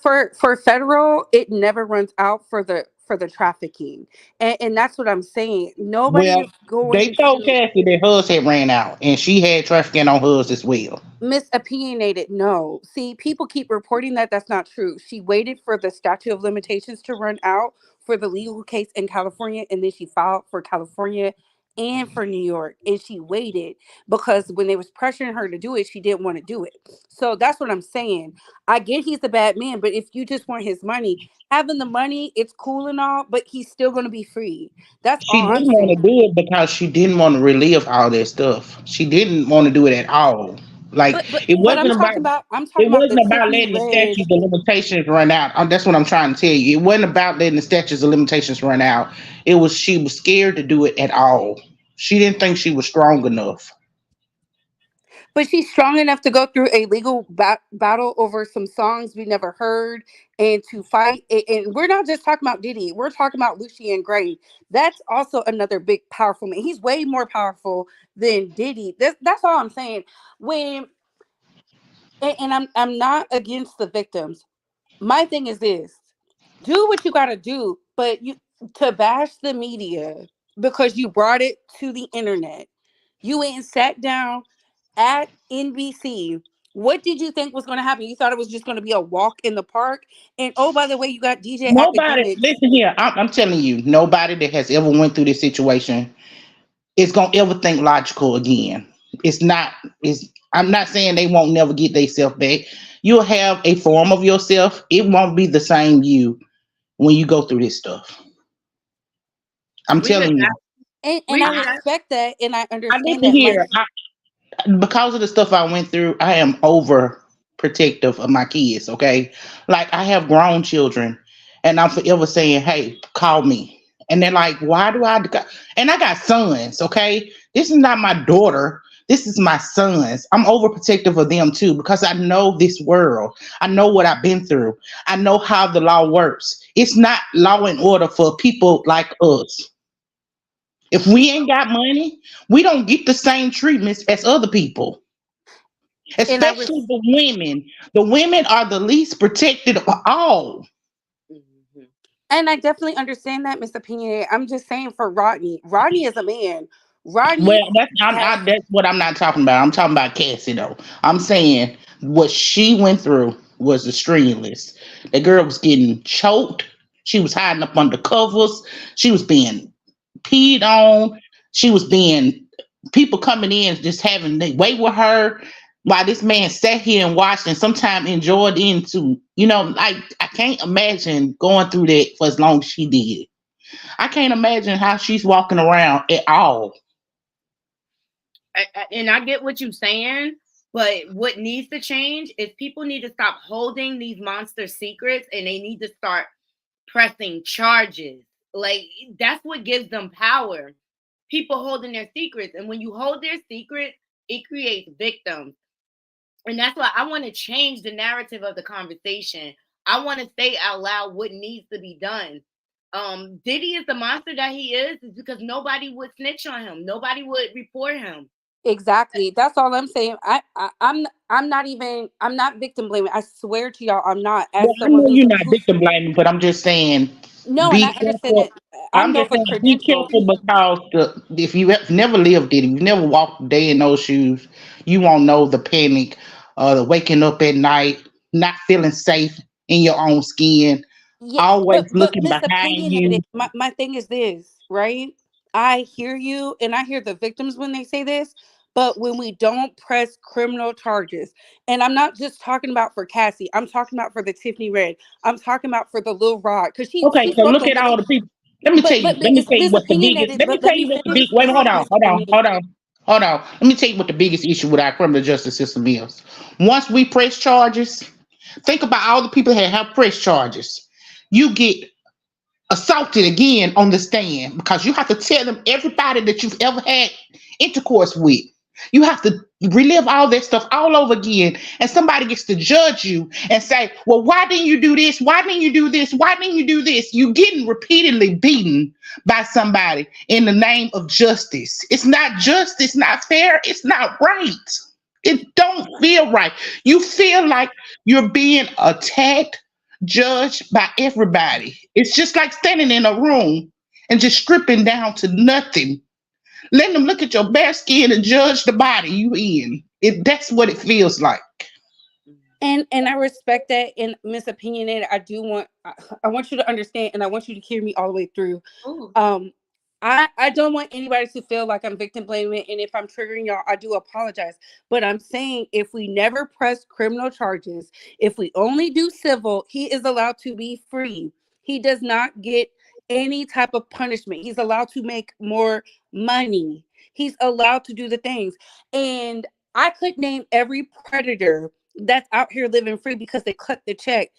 federal, it never runs out for the trafficking, and that's what I'm saying. Nobody Well, is they going told to. Cassie that hers had ran out and she had trafficking on hers as well. Miss Opinionated, no. See, people keep reporting that that's not true. She waited for the statute of limitations to run out for the legal case in California, and then she filed for California and for New York. And she waited because when they was pressuring her to do it, she didn't want to do it. So that's what I'm saying. I get he's a bad man, but if you just want his money, having the money, it's cool and all, but he's still going to be free. That's She all I'm didn't want to saying. do it because she didn't want to relive all that stuff. She didn't want to do it at all. Like, But but it but I'm wasn't about talking about it the wasn't about Tiffany letting the Red. statutes of limitations run out. That's what I'm trying to tell you. It wasn't about letting the statutes of limitations run out. It was she was scared to do it at all. She didn't think she was strong enough. But she's strong enough to go through a legal battle over some songs we never heard and to fight. And we're not just talking about Diddy. We're talking about Lucian Gray. That's also another big, powerful man. He's way more powerful than Diddy. That's all I'm saying. When and I'm not against the victims. My thing is this: do what you got to do, but you to bash the media because you brought it to the internet. You went and sat down at NBC. What did you think was going to happen? You thought it was just going to be a walk in the park. And oh, by the way, you got DJ Nobody, Academics. listen here. I'm telling you, nobody that has ever went through this situation is gonna ever think logical again. It's not. It's. I'm not saying they won't never get themselves back. You'll have a form of yourself. It won't be the same you when you go through this stuff. I'm We just telling you. got And we I just respect that, and I I understand listen that. Like, here. Because of the stuff I went through, I am over protective of my kids. Okay, like I have grown children, and I'm forever saying, "Hey, call me." And they're like, "Why do I?" And I got sons. Okay, this is not my daughter. This is my sons. I'm overprotective of them too because I know this world. I know what I've been through. I know how the law works. It's not law and order for people like us. If we ain't got money, we don't get the same treatments as other people, and I especially the women. The women are the least protected of all. Mhm. and I definitely understand that, Miss Opinion. I'm just saying for Rodney. Rodney is a man. Rodney Well, has. that's what I'm not talking about. I'm talking about Cassie though. I'm saying what she went through was extremist. The girl was getting choked. She was hiding up under covers. She was being peed on. She was being people coming in just having their way with her. while this man sat here and watched and sometimes enjoyed into, you know, like I can't imagine going through that for as long as she did. I can't imagine how she's walking around at all. And I get what you're saying, but what needs to change is people need to stop holding these monster secrets and they need to start pressing charges. Like that's what gives them power. People holding their secrets, and when you hold their secrets, it creates victims. And that's why I want to change the narrative of the conversation. I want to say out loud what needs to be done. Diddy is the monster that he is because nobody would snitch on him. Nobody would report him. Exactly. That's all I'm saying. I'm not even, I'm not victim blaming. I swear to y'all, I'm not. As Well, I someone know who's you're not victim blaming, but I'm just saying, no, and be I understand careful. that. I I'm know just for saying, be credentials. careful because if you have never lived it, if you never walked a day in those shoes, you won't know the panic, the waking up at night, not feeling safe in your own skin, Yeah, always but looking behind misopinionated. you. My thing is this, right? I hear you, and I hear the victims when they say this, but when we don't press criminal charges, and I'm not just talking about for Cassie, I'm talking about for the Tiffany Red, I'm talking about for the Lil Rod, because Okay, she so spoke look on at what all they, the people. Let me tell you. Let me it's tell you what the biggest. misopinionated. Let me But tell let you me what the finish big. Wait, before hold it's on, hold on, misopinionated. hold on, hold on. Let me tell you what the biggest issue with our criminal justice system is. Once we press charges, think about all the people that have pressed charges. You get assaulted again on the stand because you have to tell them everybody that you've ever had intercourse with. You have to relive all that stuff all over again, and somebody gets to judge you and say, "Well, why didn't you do this? Why didn't you do this? Why didn't you do this?" You getting repeatedly beaten by somebody in the name of justice. It's not just. It's not fair. It's not right. It don't feel right. You feel like you're being attacked, judged by everybody. It's just like standing in a room and just stripping down to nothing. Letting them look at your bare skin and judge the body you in. That's what it feels like. And I respect that. And Miss Opinionated, I do want, I want you to understand, and I want you to hear me all the way through. Ooh. I don't want anybody to feel like I'm victim blaming, and if I'm triggering y'all, I do apologize. But I'm saying if we never press criminal charges, if we only do civil, he is allowed to be free. He does not get any type of punishment. He's allowed to make more money. He's allowed to do the things. And I could name every predator that's out here living free because they cut the check.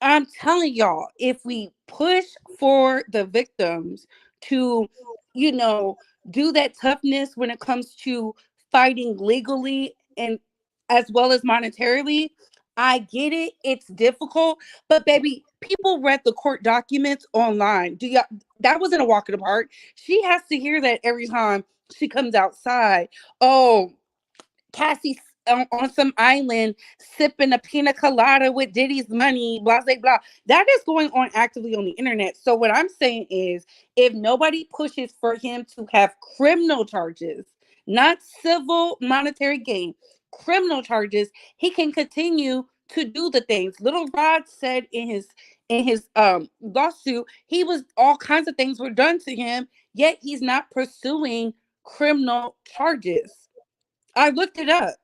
I'm telling y'all, if we push for the victims to, you know, do that toughness when it comes to fighting legally and as well as monetarily, I get it. It's difficult, but baby, people read the court documents online. Do y'all? That wasn't a walk in the park. She has to hear that every time she comes outside. Oh, Cassie on some island sipping a pina colada with Diddy's money, blah, blah, blah. That is going on actively on the internet. So, what I'm saying is, if nobody pushes for him to have criminal charges, not civil monetary gain, criminal charges, he can continue to do the things. Little Rod said in his lawsuit, he was all kinds of things were done to him, yet he's not pursuing criminal charges. I looked it up.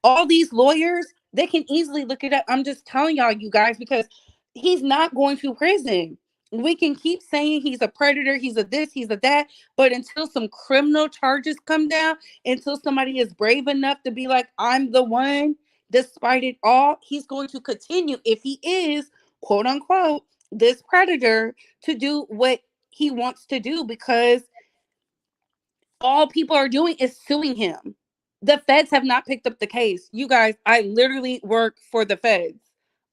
All these lawyers, they can easily look it up. I'm just telling y'all, you guys, because he's not going to prison. We can keep saying he's a predator, he's a this, he's a that, but until some criminal charges come down, until somebody is brave enough to be like, I'm the one, despite it all, he's going to continue, if he is, quote unquote, this predator, to do what he wants to do because all people are doing is suing him. The feds have not picked up the case. You guys, I literally work for the feds.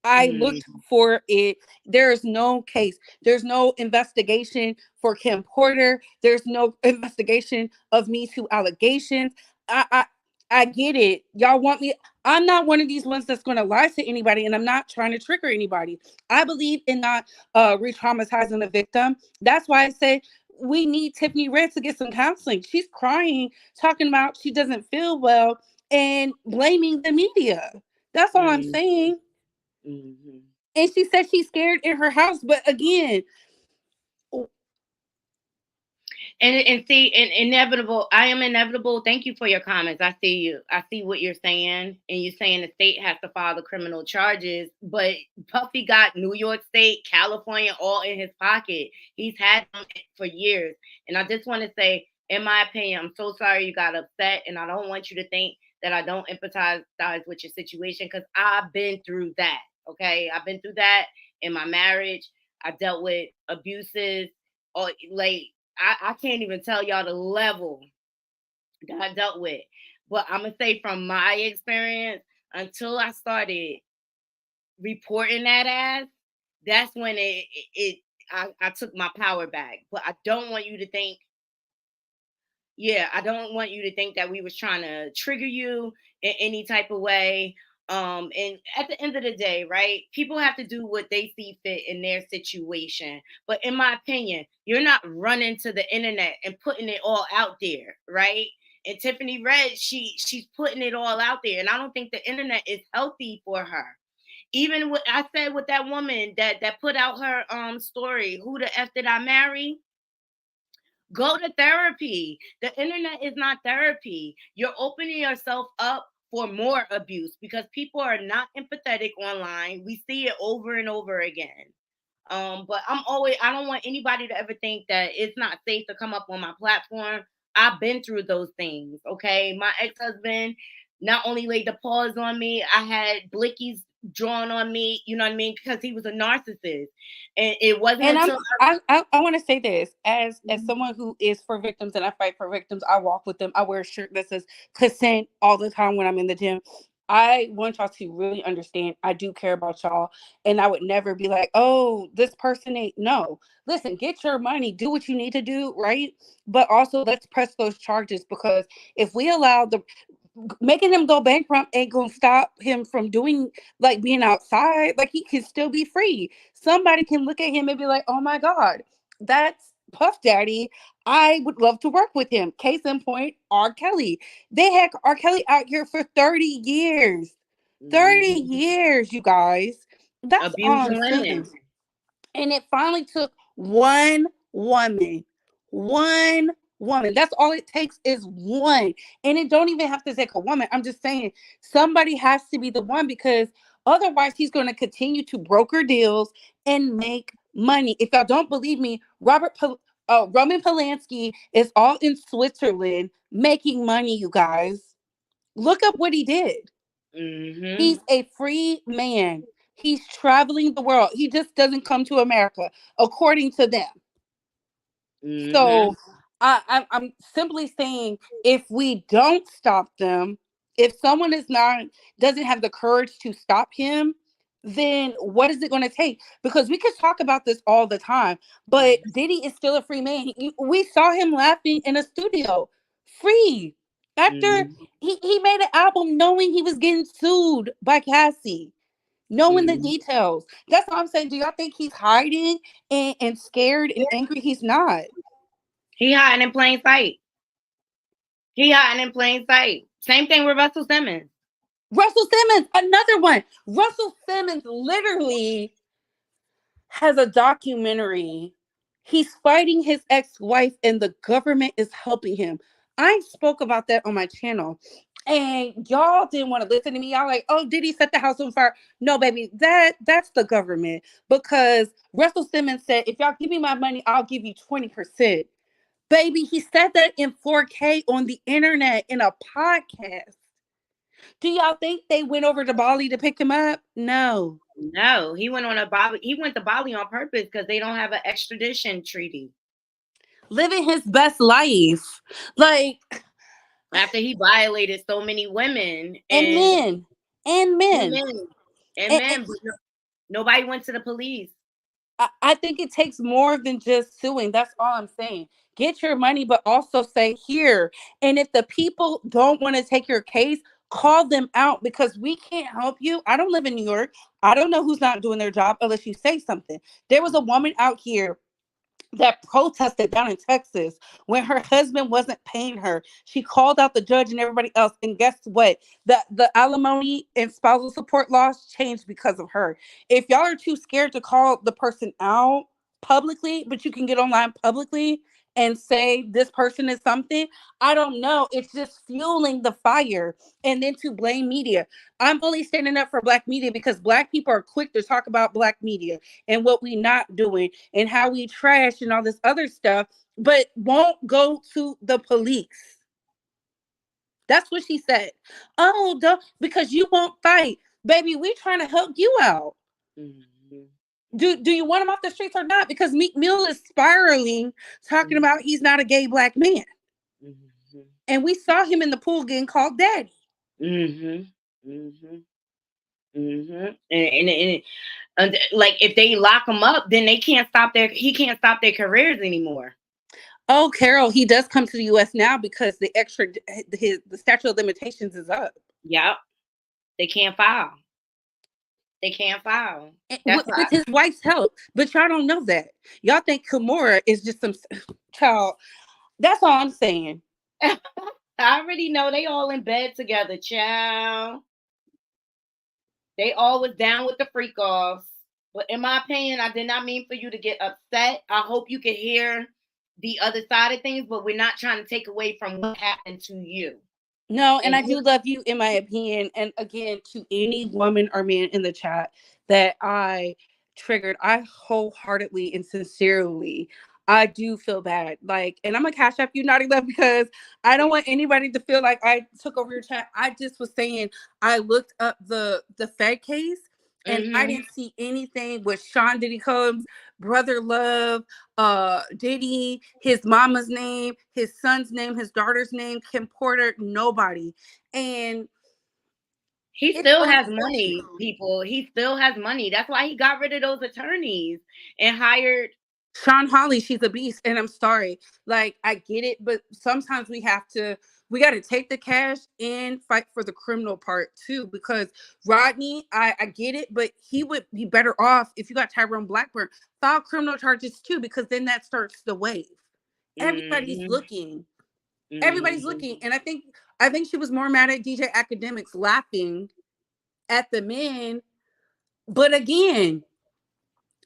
I looked for it. There is no case. There's no investigation for Kim Porter. There's no investigation of Me Too allegations. I get it. Y'all want me. I'm not one of these ones that's going to lie to anybody, and I'm not trying to trigger anybody. I believe in not re-traumatizing the victim. That's why I say we need Tiffany Red to get some counseling. She's crying, talking about she doesn't feel well and blaming the media. That's all I'm saying. And she said she's scared in her house. But again, And see, inevitable. I am inevitable. Thank you for your comments. I see you. I see what you're saying, and you're saying the state has to file the criminal charges. But Puffy got New York State, California, all in his pocket. He's had them for years, and I just want to say, in my opinion, I'm so sorry you got upset, and I don't want you to think that I don't empathize with your situation because I've been through that. Okay, I've been through that in my marriage. I dealt with abuses, or like I can't even tell y'all the level that I dealt with. But I'm gonna say from my experience, until I started reporting that ass, that's when I took my power back. But I don't want you to think, yeah, I don't want you to think that we was trying to trigger you in any type of way. And at the end of the day, right, people have to do what they see fit in their situation. But in my opinion, you're not running to the internet and putting it all out there, right? And Tiffany Red, she's putting it all out there, and I don't think the internet is healthy for her. Even what I said with that woman that put out her story, who the f did I marry? Go to therapy. The internet is not therapy. You're opening yourself up for more abuse because people are not empathetic online. We see it over and over again. But I don't want anybody to ever think that it's not safe to come up on my platform. I've been through those things. Okay. My ex-husband not only laid the paws on me, I had blickies drawn on me, you know what I mean? Because he was a narcissist. And it wasn't And until I want to say this as someone who is for victims and I fight for victims. I walk with them. I wear a shirt that says consent all the time when I'm in the gym. I want y'all to really understand I do care about y'all, and I would never be like, oh, this person ain't. No, listen, get your money, do what you need to do, right? But also let's press those charges, because if we allow the making him go bankrupt ain't gonna stop him from doing, like, being outside. Like, he can still be free. Somebody can look at him and be like, oh my God, that's Puff Daddy. I would love to work with him. Case in point, R. Kelly. They had R. Kelly out here for 30 years. 30 years, you guys. That's all I'm abusing saying. women. And it finally took one woman. One woman. That's all it takes is one. And it don't even have to take a woman. I'm just saying somebody has to be the one, because otherwise he's going to continue to broker deals and make money. If y'all don't believe me, Roman Polanski is all in Switzerland making money, you guys. Look up what he did. Mm-hmm. He's a free man. He's traveling the world. He just doesn't come to America, according to them. Mm-hmm. So I'm simply saying, if we don't stop them, if someone doesn't have the courage to stop him, then what is it going to take? Because we could talk about this all the time, but Diddy is still a free man. We saw him laughing in a studio, free. After Mm-hmm. he made an album knowing he was getting sued by Cassie, knowing the Mm-hmm. details. That's what I'm saying. Do y'all think he's hiding and scared and angry? He's not. He hiding in plain sight. He hiding in plain sight. Same thing with Russell Simmons. Russell Simmons, another one. Russell Simmons literally has a documentary. He's fighting his ex-wife and the government is helping him. I spoke about that on my channel. And y'all didn't want to listen to me. Y'all like, oh, did he set the house on fire? No, baby, that's the government. Because Russell Simmons said, if y'all give me my money, I'll give you 20%. Baby, he said that in 4K on the internet in a podcast. Do y'all think they went over to Bali to pick him up? No. No, he went on a Bali. He went to Bali on purpose because they don't have an extradition treaty. Living his best life. Like, after he violated so many women and and men. And and men. men and And, men, but nobody went to the police. I think it takes more than just suing. That's all I'm saying. Get your money, but also say here. And if the people don't want to take your case, call them out, because we can't help you. I don't live in New York. I don't know who's not doing their job unless you say something. There was a woman out here that protested down in Texas when her husband wasn't paying her. She called out the judge and everybody else. And guess what? The alimony and spousal support laws changed because of her. If y'all are too scared to call the person out publicly, but you can get online publicly and say this person is something, I don't know. It's just fueling the fire. And then to blame media. I'm only standing up for Black media because Black people are quick to talk about Black media and what we not doing and how we trash and all this other stuff, but won't go to the police. That's what she said. Oh, because you won't fight. Baby, we trying to help you out. Mhm. Do you want him off the streets or not? Because Meek Mill is spiraling, talking about he's not a gay Black man. Mhm. And we saw him in the pool getting called daddy. Mhm. Mhm. Mhm. And like if they lock him up, then they can't stop he can't stop their careers anymore. Oh, Carol, he does come to the U.S. now because the statute of limitations is up. Yep. They can't file. They can't file. That's With his wife's help, but y'all don't know that. Y'all think Kimura is just some child. That's all I'm saying. I already know they all in bed together, child. They all was down with the freak offs. But in my opinion, I did not mean for you to get upset. I hope you can hear the other side of things, but we're not trying to take away from what happened to you. No, and I do love you, in my opinion. And again, to any woman or man in the chat that I triggered, I wholeheartedly and sincerely, I do feel bad. Like, and I'm gonna cash up you, Naughty Love, because I don't want anybody to feel like I took over your chat. I just was saying I looked up the Fed case and I didn't see anything with Sean Diddy Combs, Brother Love, Diddy, his mama's name, his son's name, his daughter's name, Kim Porter, nobody. And he still has money, people. He still has money. That's why he got rid of those attorneys and hired Sean Holly. She's a beast. And I'm sorry. Like, I get it, but sometimes we got to take the cash and fight for the criminal part too. Because Rodney, I get it, but he would be better off if you got Tyrone Blackburn, file criminal charges too, because then that starts the wave. Everybody's looking. Everybody's looking. And I think she was more mad at DJ Academics laughing at the men. But again,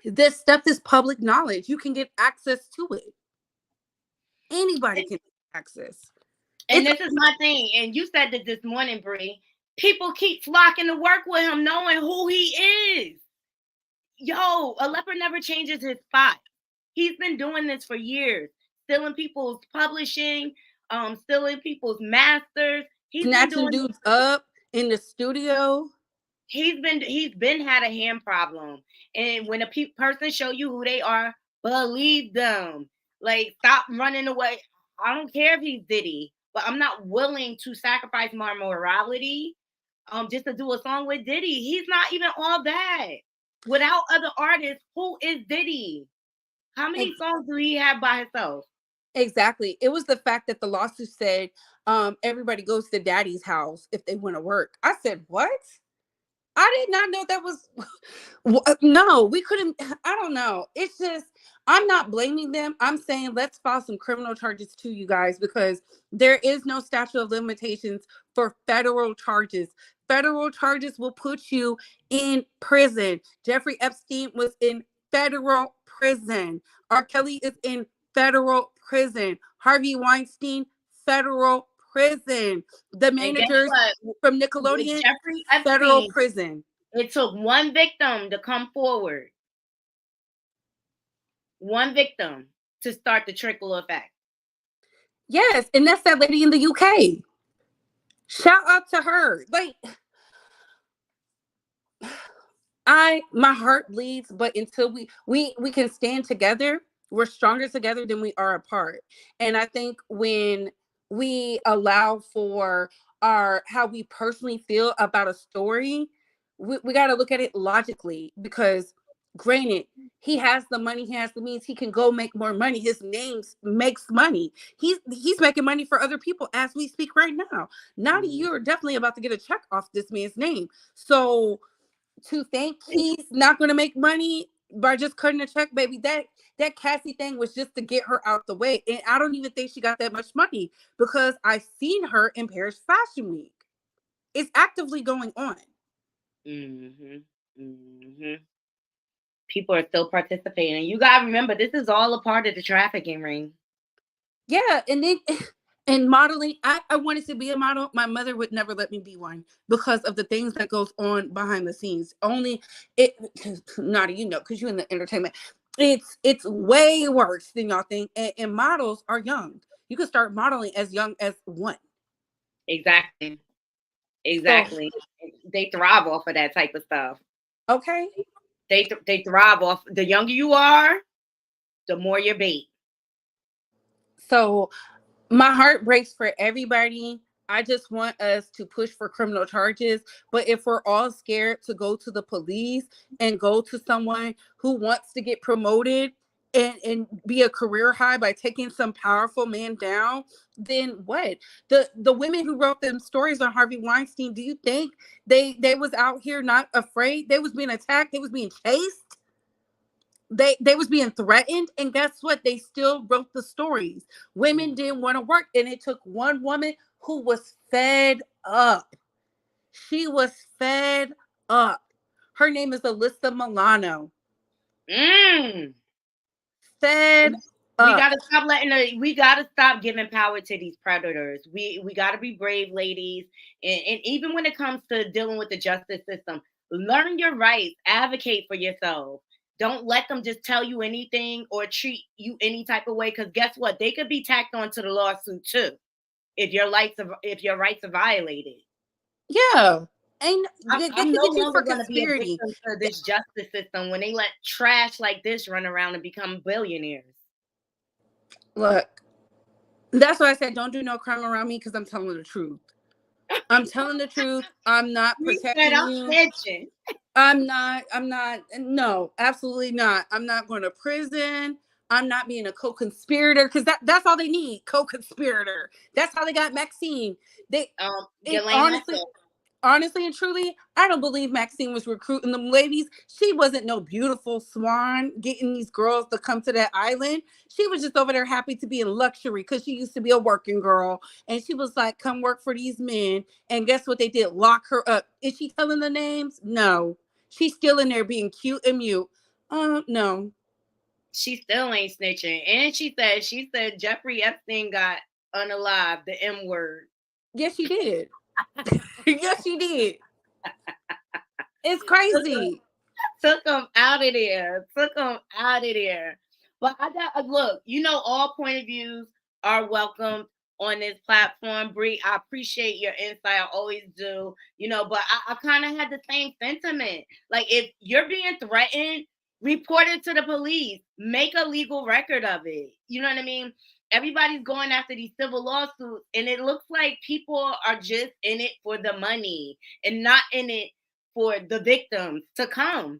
this stuff is public knowledge. You can get access to it. Anybody can get access. And this is my thing. And you said that this morning, Bree. People keep flocking to work with him, knowing who he is. Yo, a leopard never changes his spot. He's been doing this for years, stealing people's publishing, stealing people's masters. He's snatching been doing dudes up in the studio. He's been had a hand problem, and when a person show you who they are, believe them. Like, stop running away. I don't care if he's Diddy, but I'm not willing to sacrifice my morality just to do a song with Diddy. He's not even all that. Without other artists, who is Diddy? How many songs do he have by himself? Exactly. It was the fact that the lawsuit said everybody goes to daddy's house if they want to work. I said, what? I did not know that was no, we couldn't. I don't know. It's just, I'm not blaming them. I'm saying let's file some criminal charges to you guys, because there is no statute of limitations for federal charges. Federal charges will put you in prison. Jeffrey Epstein was in federal prison. R. Kelly is in federal prison. Harvey Weinstein, federal prison. The managers from Nickelodeon, federal prison. It took one victim to come forward. One victim to start the trickle effect. Yes, and that's that lady in the UK. Shout out to her. Like, my heart bleeds, but until we can stand together, we're stronger together than we are apart. And I think when we allow for how we personally feel about a story, we got to look at it logically, because granted, he has the money, he has the means, he can go make more money. His name makes money. He's making money for other people as we speak right now. Naughty, you're definitely about to get a check off this man's name. So to think he's not going to make money by just cutting a check, baby, that Cassie thing was just to get her out the way. And I don't even think she got that much money, because I've seen her in Paris Fashion Week. It's actively going on. People are still participating. You gotta remember, this is all a part of the trafficking ring. Yeah, and then and modeling, I wanted to be a model. My mother would never let me be one because of the things that goes on behind the scenes. Only it not you know, because you're in the entertainment. It's way worse than y'all think. And models are young. You can start modeling as young as one. Exactly. So Exactly. They thrive off of that type of stuff. okay. They thrive off. The younger you are, the more your bait. So my heart breaks for everybody. I just want us to push for criminal charges. But if we're all scared to go to the police and go to someone who wants to get promoted and be a career high by taking some powerful man down, then what? The women who wrote them stories on Harvey Weinstein, do you think they was out here not afraid? They was being attacked, they was being chased, they was being threatened, and guess what, they still wrote the stories. Women didn't want to work, and it took one woman who was fed up. She was fed up. Her name is Alyssa Milano. Mm. Fed We up. gotta stop we gotta stop giving power to these predators. We gotta be brave, ladies. And even when it comes to dealing with the justice system, learn your rights, advocate for yourself. Don't let them just tell you anything or treat you any type of way. Because guess what? They could be tacked onto the lawsuit too if your rights are violated. Yeah. And they I'm could no get you longer for going to be a conspiracy. victim to this justice system when they let trash like this run around and become billionaires. Look, that's why I said don't do no crime around me, because I'm telling the truth. I'm telling the truth. I'm not You said protecting I'm you. snitching. I'm not, no, absolutely not. I'm not going to prison. I'm not being a co-conspirator, because that's all they need, co-conspirator. That's how they got Maxine. They Ghislaine honestly, Maxwell. honestly and truly, I don't believe Maxine was recruiting them ladies. She wasn't no beautiful swan getting these girls to come to that island. She was just over there happy to be in luxury because she used to be a working girl. And she was like, come work for these men. And guess what they did? Lock her up. Is she telling the names? No. She's still in there being cute and mute. No. She still ain't snitching. And she said Jeffrey Epstein got unalive, the M word. Yes, she did. Yes, she did. It's crazy. Took them out of there. Took them out of there. But I got look, all point of views are welcome on this platform. Bree, I appreciate your insight. I always do. But I kind of had the same sentiment. Like, if you're being threatened, report it to the police. Make a legal record of it. You know what I mean? Everybody's going after these civil lawsuits, and it looks like people are just in it for the money and not in it for the victims to come.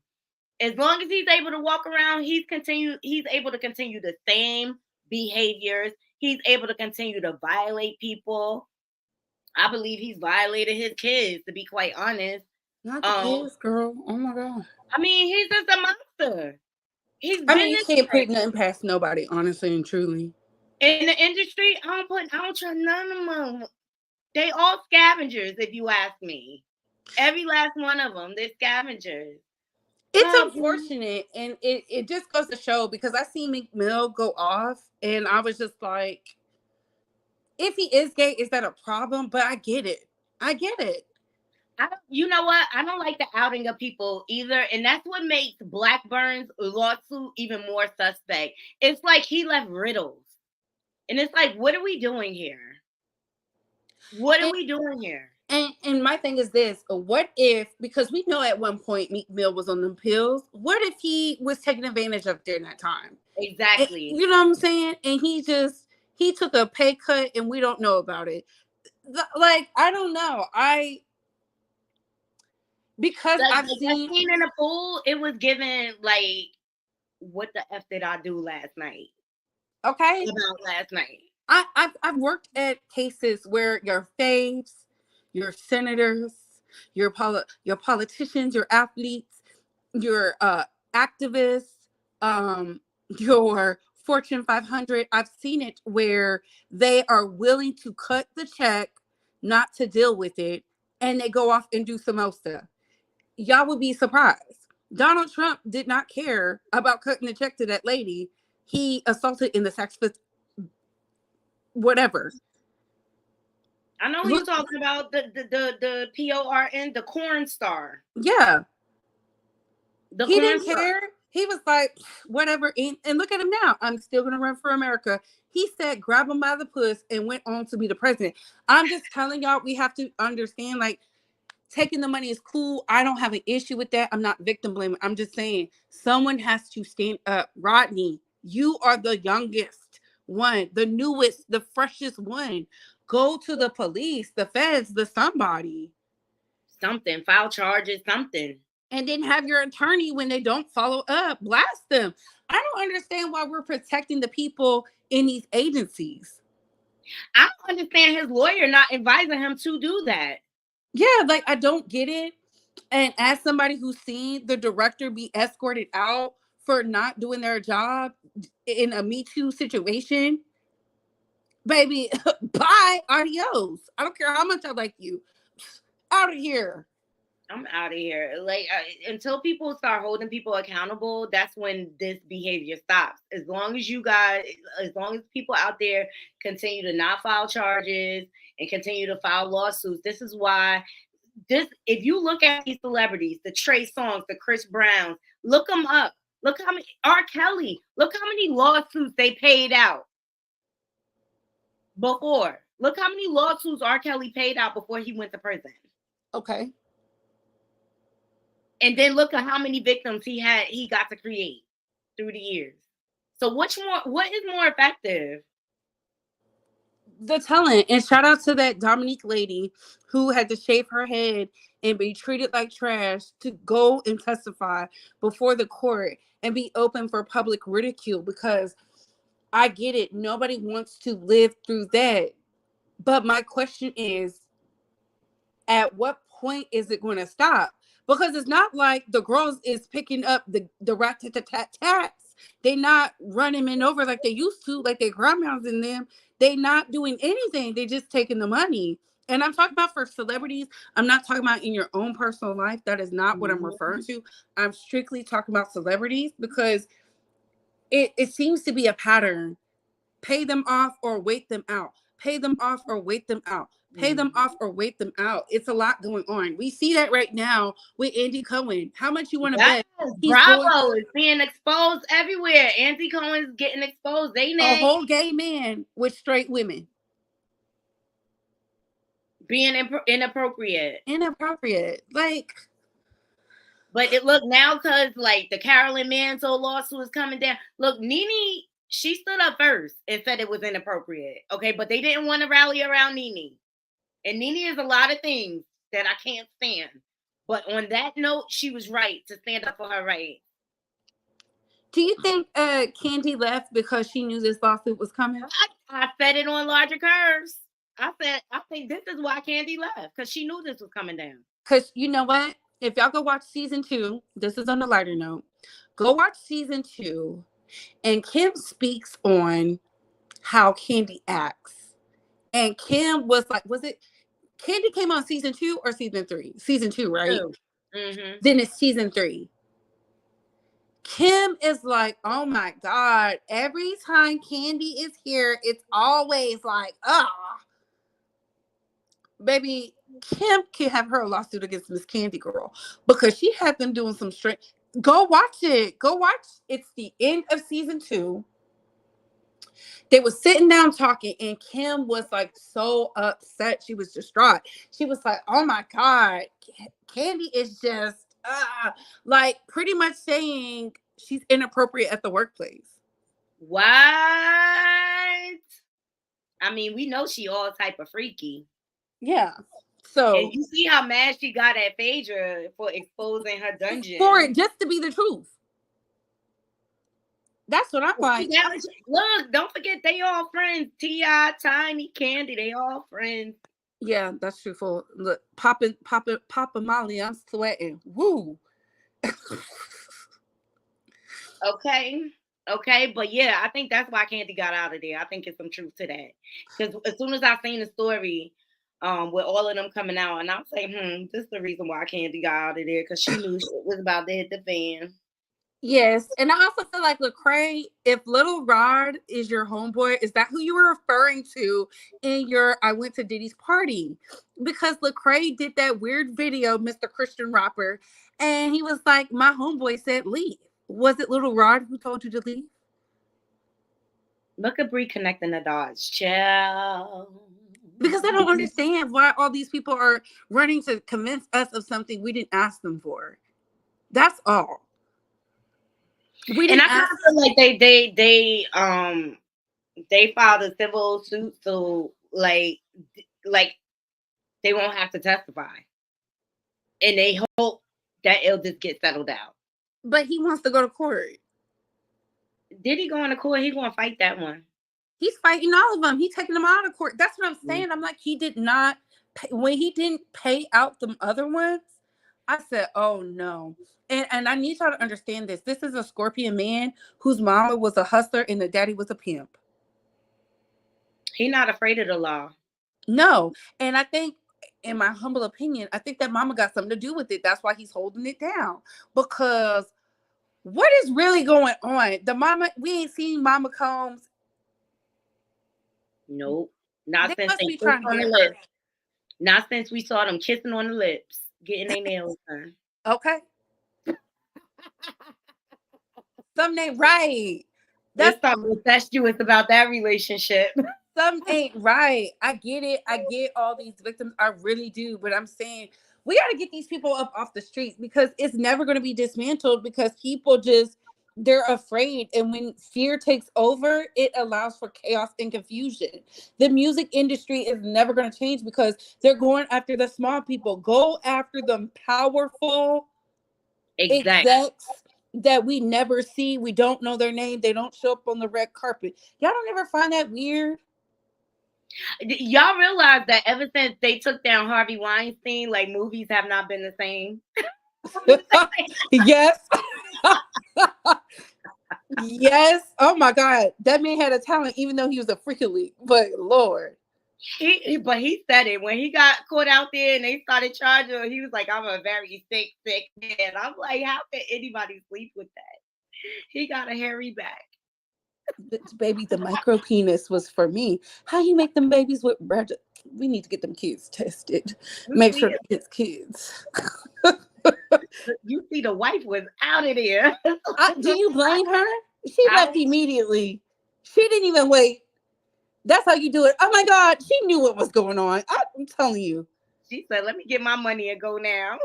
As long as he's able to walk around, he's able to continue the same behaviors. He's able to continue to violate people. I believe he's violated his kids, to be quite honest. Not the kids, girl. Oh my God. I mean, he's just a monster. You can't put nothing past nobody, honestly and truly. In the industry, I don't trust none of them. They all scavengers, if you ask me. Every last one of them, they're scavengers. It's unfortunate, and it just goes to show, because I seen Meek Mill go off, and I was just like, if he is gay, is that a problem? But I get it. I get it. You know what? I don't like the outing of people either, and that's what makes Blackburn's lawsuit even more suspect. It's like he left riddles, and it's like, what are we doing here? What are we doing here? And my thing is this: what if, because we know at one point Meek Mill was on them pills, what if he was taking advantage of during that time? Exactly. And, you know what I'm saying? And he took a pay cut, and we don't know about it. Like, I don't know. Because I've seen scene in the pool, it was given like, what the F did I do last night? Okay. About last night. I've worked at cases where your faves, your senators, your politicians, your athletes, your activists, your Fortune 500. I've seen it where they are willing to cut the check, not to deal with it, and they go off and do some else stuff. Y'all would be surprised. Donald Trump did not care about cutting the check to that lady he assaulted in the whatever. I know who you're talking about, the PORN, the corn star. Yeah. He didn't care. He was like, whatever. And look at him now. I'm still going to run for America. He said, grab him by the puss and went on to be the president. I'm just telling y'all, we have to understand, like, taking the money is cool. I don't have an issue with that. I'm not victim blaming. I'm just saying someone has to stand up. Rodney, you are the youngest one, the newest, the freshest one. Go to the police, the feds, the somebody. Something, file charges, something. And then have your attorney, when they don't follow up, blast them. I don't understand why we're protecting the people in these agencies. I don't understand his lawyer not advising him to do that. Yeah, like, I don't get it. And as somebody who's seen the director be escorted out for not doing their job in a Me Too situation, baby, bye, adios. I don't care how much I like you. Out of here. I'm out of here. Like, until people start holding people accountable, that's when this behavior stops. As long as people out there continue to not file charges and continue to file lawsuits, this is why. If you look at these celebrities, the Trey Songz, the Chris Browns, look them up. Look how many R. Kelly. Look how many lawsuits they paid out before. Look how many lawsuits R. Kelly paid out before he went to prison. Okay. And then look at how many victims he got to create through the years. So what is more effective? The talent. And shout out to that Dominique lady who had to shave her head and be treated like trash to go and testify before the court and be open for public ridicule, because I get it. Nobody wants to live through that. But my question is, at what point is it going to stop? Because it's not like the girls is picking up the rat-tat-tat-tats. They not running men over like they used to, like their grandmas and them. They not doing anything. They just taking the money. And I'm talking about for celebrities. I'm not talking about in your own personal life. That is not what I'm referring to. I'm strictly talking about celebrities, because it seems to be a pattern. Pay them off or wait them out. Pay them off or wait them out. Pay them off or wait them out. It's a lot going on. We see that right now with Andy Cohen. How much you want to bet? Bravo is being exposed everywhere. Andy Cohen's getting exposed. A whole gay man with straight women. Being inappropriate. Inappropriate. Like. But look now, because like the Carolyn Manson lawsuit is coming down. Look, Nene, she stood up first and said it was inappropriate. Okay, but they didn't want to rally around Nene. And Nene is a lot of things that I can't stand. But on that note, she was right to stand up for her rights. Do you think Candy left because she knew this lawsuit was coming? I said it on Larger Curves. I think this is why Candy left, because she knew this was coming down. Because you know what? If y'all go watch season 2, this is on a lighter note. Go watch season 2, and Kim speaks on how Candy acts. And Kim was like, Candy came on season 2 or season 3? Season 2, right? Mm-hmm. Then it's season 3. Kim is like, oh my God, every time Candy is here, it's always like, baby, Kim can have her lawsuit against Miss Candy Girl, because she had them doing some straight. Go watch it. Go watch. It's the end of season 2. They were sitting down talking, and Kim was like so upset. She was distraught. She was like, oh my God, Candy is just like pretty much saying she's inappropriate at the workplace. What? I mean, we know she all type of freaky. Yeah. So, and you see how mad she got at Phaedra for exposing her dungeon. For it just to be the truth. That's what I'm like. Look, don't forget they all friends. T.I., Tiny, Candy, they all friends. Yeah, that's truthful. Look, Papa Molly, I'm sweating. Woo. Okay, but yeah, I think that's why Candy got out of there. I think it's some truth to that. Because as soon as I seen the story, with all of them coming out, and I was like, this is the reason why Candy got out of there, because she knew shit was about to hit the fan. Yes, and I also feel like Lecrae, if Little Rod is your homeboy, is that who you were referring to in your I went to Diddy's party? Because Lecrae did that weird video, Mr. Christian Rapper, and he was like, my homeboy said leave. Was it Little Rod who told you to leave? Look at Bree connecting the dots. Chill. Because I don't understand why all these people are running to convince us of something we didn't ask them for. That's all. We And didn't I kind ask. of feel like they filed a civil suit, so like they won't have to testify, and they hope that it'll just get settled out. But he wants to go to court. Did he go into court? He's gonna fight that one. He's fighting all of them. He's taking them out of court. That's what I'm saying. I'm like, he did not pay, when he didn't pay out the other ones. I said, oh no. And I need y'all to understand this. This is a Scorpion man whose mama was a hustler and the daddy was a pimp. He's not afraid of the law. No. And I think, in my humble opinion, I think that mama got something to do with it. That's why he's holding it down. Because what is really going on? The mama, we ain't seen Mama Combs. Nope. Not They since must they be kissed trying to on get the her. lips. Not since we saw them kissing on the lips, getting their nails done. Okay. Something ain't right. There's something incestuous about that relationship. Something ain't right. I get it. I get all these victims. I really do. But I'm saying we got to get these people up off the streets because it's never going to be dismantled because people just, they're afraid. And when fear takes over, it allows for chaos and confusion. The music industry is never going to change because they're going after the small people. Go after the powerful execs that we never see. We don't know their name. They don't show up on the red carpet. Y'all don't ever find that weird? Y'all realize that ever since they took down Harvey Weinstein, like movies have not been the same. Yes. Yes. Oh my God. That man had a talent, even though he was a freaking leak. But Lord. But he said it when he got caught out there and they started charging him. He was like, "I'm a very sick man." I'm like, how can anybody sleep with that? He got a hairy back. Baby, the micro penis was for me. How you make them babies with bread? We need to get them kids tested. Make sure it's kids. You see, the wife was out of there. Do you blame her? She left immediately. She didn't even wait. That's how you do it. Oh my God, she knew what was going on. I'm telling you. She said, "Let me get my money and go now."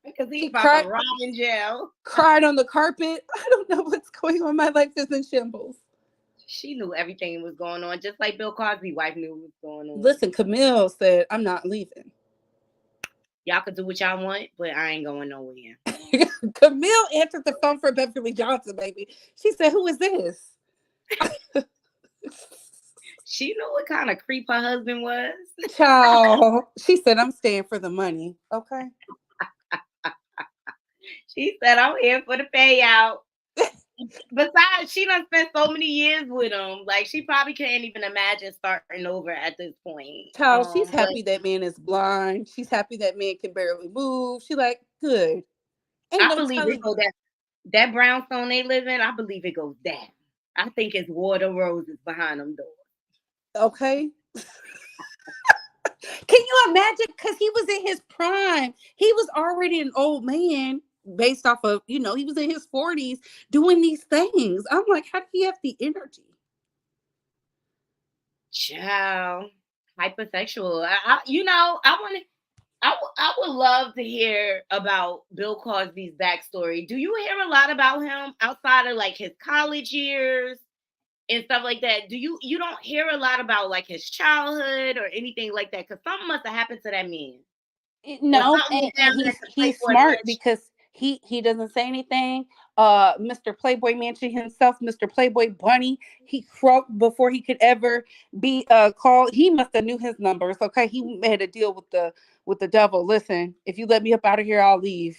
Because he's about to rot in jail. Cried on the carpet. I don't know what's going on. My life is in shambles. She knew everything was going on, just like Bill Cosby's wife knew what was going on. Listen, Camille said, I'm not leaving. Y'all could do what y'all want, but I ain't going nowhere. Camille answered the phone for Beverly Johnson, baby. She said, who is this? She knew what kind of creep her husband was. Child. She said, I'm staying for the money. Okay. She said, I'm here for the payout. Besides, she done spent so many years with him. Like, she probably can't even imagine starting over at this point. Child, she's happy that man is blind. She's happy that man can barely move. She like, good. Ain't I believe it go that brownstone they live in, I believe it goes down. I think it's water roses behind them doors. Okay. Can you imagine? Because he was in his prime. He was already an old man based off of, he was in his 40s doing these things. I'm like, how do you have the energy? Child, hypersexual. I would love to hear about Bill Cosby's backstory. Do you hear a lot about him outside of like his college years and stuff like that? You don't hear a lot about like his childhood or anything like that? Because something must have happened to that man. No, and he's smart because he doesn't say anything. Mr. Playboy Mansion himself, Mr. Playboy Bunny, he croaked before he could ever be called. He must have knew his numbers. Okay, he made a deal with the devil. Listen, if you let me up out of here, I'll leave.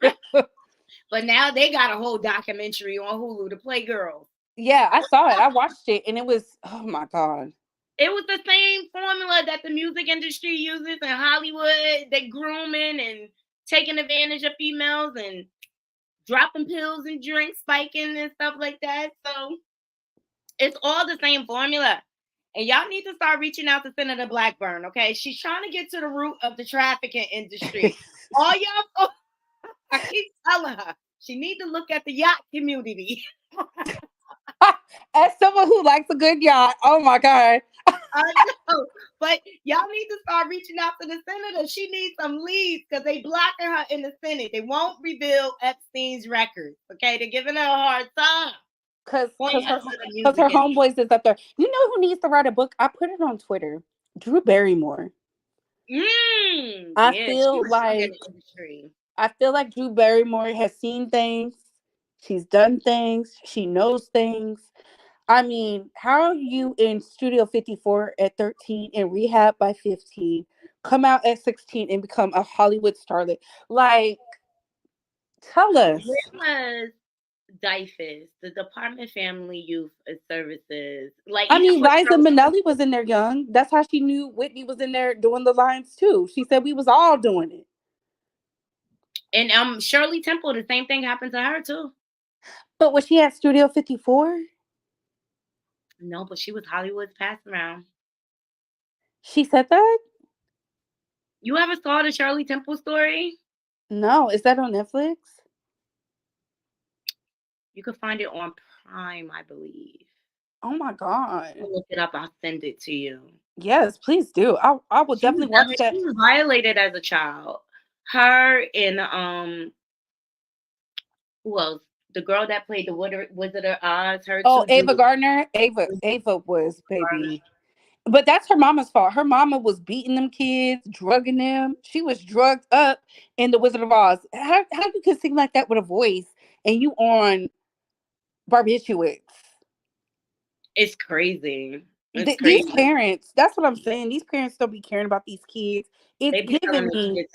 But now they got a whole documentary on Hulu to play girls. Yeah, I saw it. I watched it, and it was, oh my God. It was the same formula that the music industry uses in Hollywood. They grooming and taking advantage of females, and dropping pills and drinks, spiking and stuff like that. So it's all the same formula. And y'all need to start reaching out to Senator Blackburn, okay? She's trying to get to the root of the trafficking industry. All y'all, I keep telling her, she need to look at the yacht community. As someone who likes a good yacht, oh my God. I know, but y'all need to start reaching out to the senator. She needs some leads because they blocking her in the Senate. They won't reveal Epstein's records, okay? They're giving her a hard time. Because her homeboys is up there. You know who needs to write a book? I put it on Twitter. Drew Barrymore. I feel like Drew Barrymore has seen things. She's done things. She knows things. I mean, how are you in Studio 54 at 13 and rehab by 15, come out at 16 and become a Hollywood starlet? Like, tell us. Where was DIFUS, the Department of Family Youth Services? Like, I mean, Liza Minnelli was in there young. That's how she knew Whitney was in there doing the lines too. She said we was all doing it. And Shirley Temple, the same thing happened to her too. But was she at Studio 54? No, but she was Hollywood's pass around. She said that? You ever saw the Shirley Temple story? No. Is that on Netflix? You can find it on Prime, I believe. Oh my God. I'll look it up. I'll send it to you. Yes, please do. I will definitely watch that. She was violated as a child. Her and who else? The girl that played the Wizard of Oz. Her. Oh, Ava Gardner. Ava was baby. But that's her mama's fault. Her mama was beating them kids, drugging them. She was drugged up in the Wizard of Oz. How you can sing like that with a voice and you on barbiturates? It's crazy. These parents, that's what I'm saying. These parents don't be caring about these kids. It's giving me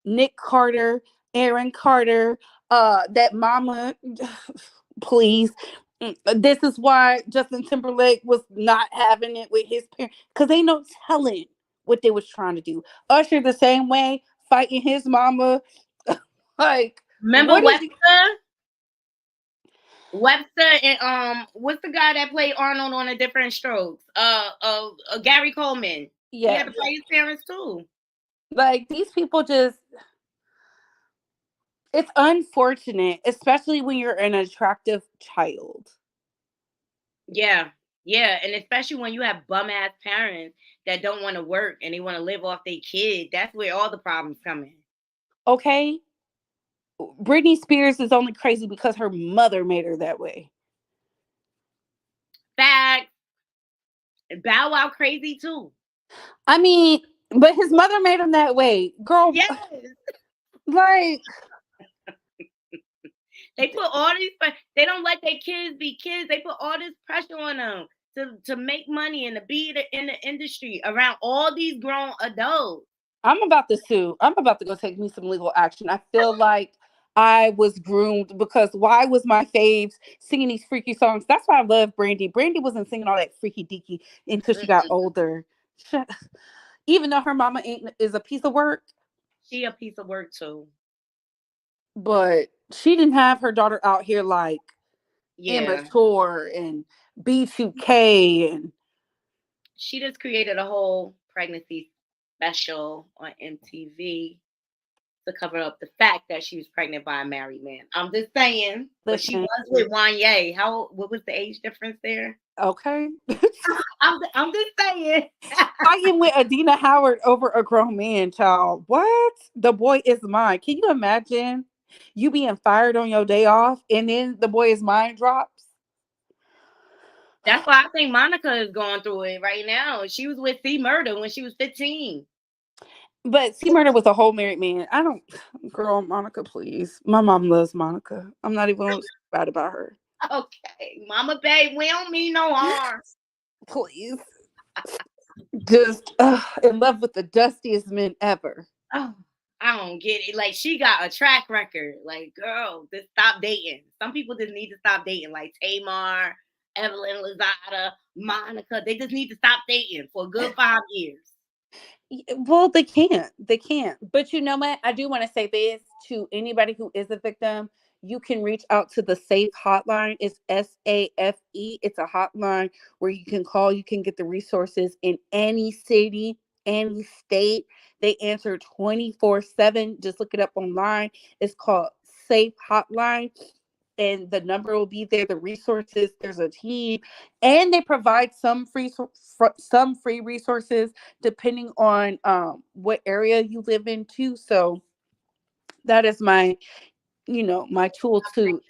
Nick Carter, Aaron Carter, that mama, please. This is why Justin Timberlake was not having it with his parents, because they no telling what they was trying to do. Usher the same way, fighting his mama. Like, remember Webster and what's the guy that played Arnold on A Different Strokes? Gary Coleman. Yeah, he had to play his parents too. Like, these people just, it's unfortunate, especially when you're an attractive child. Yeah, and especially when you have bum ass parents that don't want to work and they want to live off their kid. That's where all the problems come in. Okay, Britney Spears is only crazy because her mother made her that way. Fact. Bow Wow crazy too. I mean, but his mother made him that way, girl. Yes. Like, they put all these. They don't let their kids be kids. They put all this pressure on them to make money and to be in the industry around all these grown adults. I'm about to sue. I'm about to go take me some legal action. I feel like I was groomed, because why was my faves singing these freaky songs? That's why I love Brandy. Brandy wasn't singing all that freaky deaky until she got older. Even though her mama is a piece of work. She a piece of work too. But she didn't have her daughter out here like immature and B2K, and she just created a whole pregnancy special on MTV to cover up the fact that she was pregnant by a married man. I'm just saying. But she was with Wanye. What was the age difference there? Okay. I'm just saying. Fighting with Adina Howard over a grown man, child. What? The boy is mine. Can you imagine you being fired on your day off and then the boy is mine drops? That's why I think Monica is going through it right now. She was with C Murder when she was 15. But C Murder was a whole married man. Girl, Monica, please. My mom loves Monica. I'm not even bad about her. Okay, Mama Babe, we don't mean no harm. Please. Just in love with the dustiest men ever. Oh, I don't get it. Like, she got a track record. Like, girl, just stop dating. Some people just need to stop dating. Like Tamar, Evelyn Lozada, Monica. They just need to stop dating for a good 5 years. Well, they can't. But you know what? I do want to say this to anybody who is a victim. you can reach out to the SAFE hotline. It's SAFE. It's a hotline where you can call. You can get the resources in any city, any state. They answer 24/7. Just look it up online. It's called SAFE Hotline. And the number will be there. The resources, there's a team, and they provide some free resources depending on what area you live in too. So that is my my tool to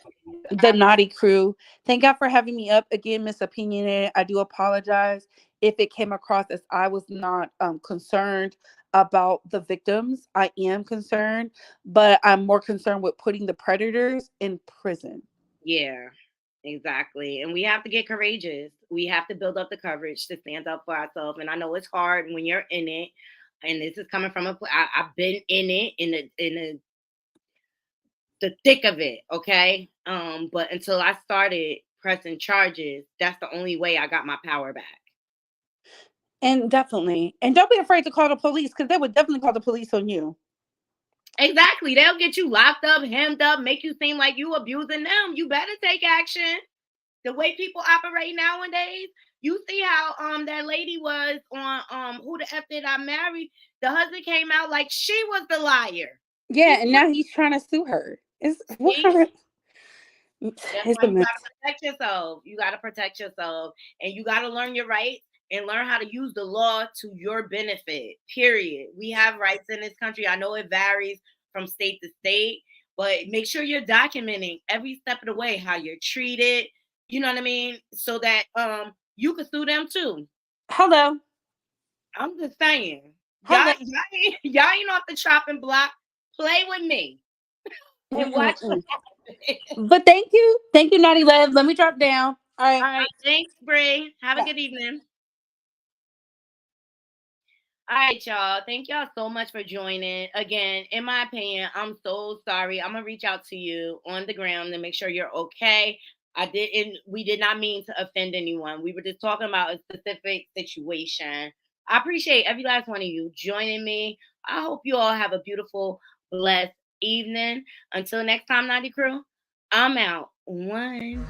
the naughty crew. Thank God for having me up again, Miss Opinionated. I do apologize if it came across as I was not concerned about the victims. I am concerned, but I'm more concerned with putting the predators in prison. Yeah, exactly. And we have to get courageous. We have to build up the courage to stand up for ourselves. And I know it's hard when you're in it. And this is coming from I've been in it the thick of it, okay? But until I started pressing charges, that's the only way I got my power back. And definitely. And don't be afraid to call the police, because they would definitely call the police on you. Exactly. They'll get you locked up, hemmed up, make you seem like you abusing them. You better take action. The way people operate nowadays, you see how that lady was on Who the F Did I Marry? The husband came out like she was the liar. Yeah, and now he's trying to sue her. It's what kind of That's it's why a you mess. gotta protect yourself. You gotta protect yourself, and you gotta learn your rights and learn how to use the law to your benefit. Period. We have rights in this country. I know it varies from state to state, but make sure you're documenting every step of the way how you're treated. You know what I mean, so that you can sue them too. Hello. I'm just saying, Hello. y'all ain't off the chopping block. Play with me and watch what happens. But thank you, Naughty Love. Let me drop down. All right. All right, thanks, Bree. Have a good evening. All right, y'all. Thank y'all so much for joining. Again, in my opinion, I'm so sorry. I'm gonna reach out to you on the ground to make sure you're okay. We did not mean to offend anyone. We were just talking about a specific situation. I appreciate every last one of you joining me. I hope you all have a beautiful, blessed evening. Until next time, Naughty Crew, I'm out. One.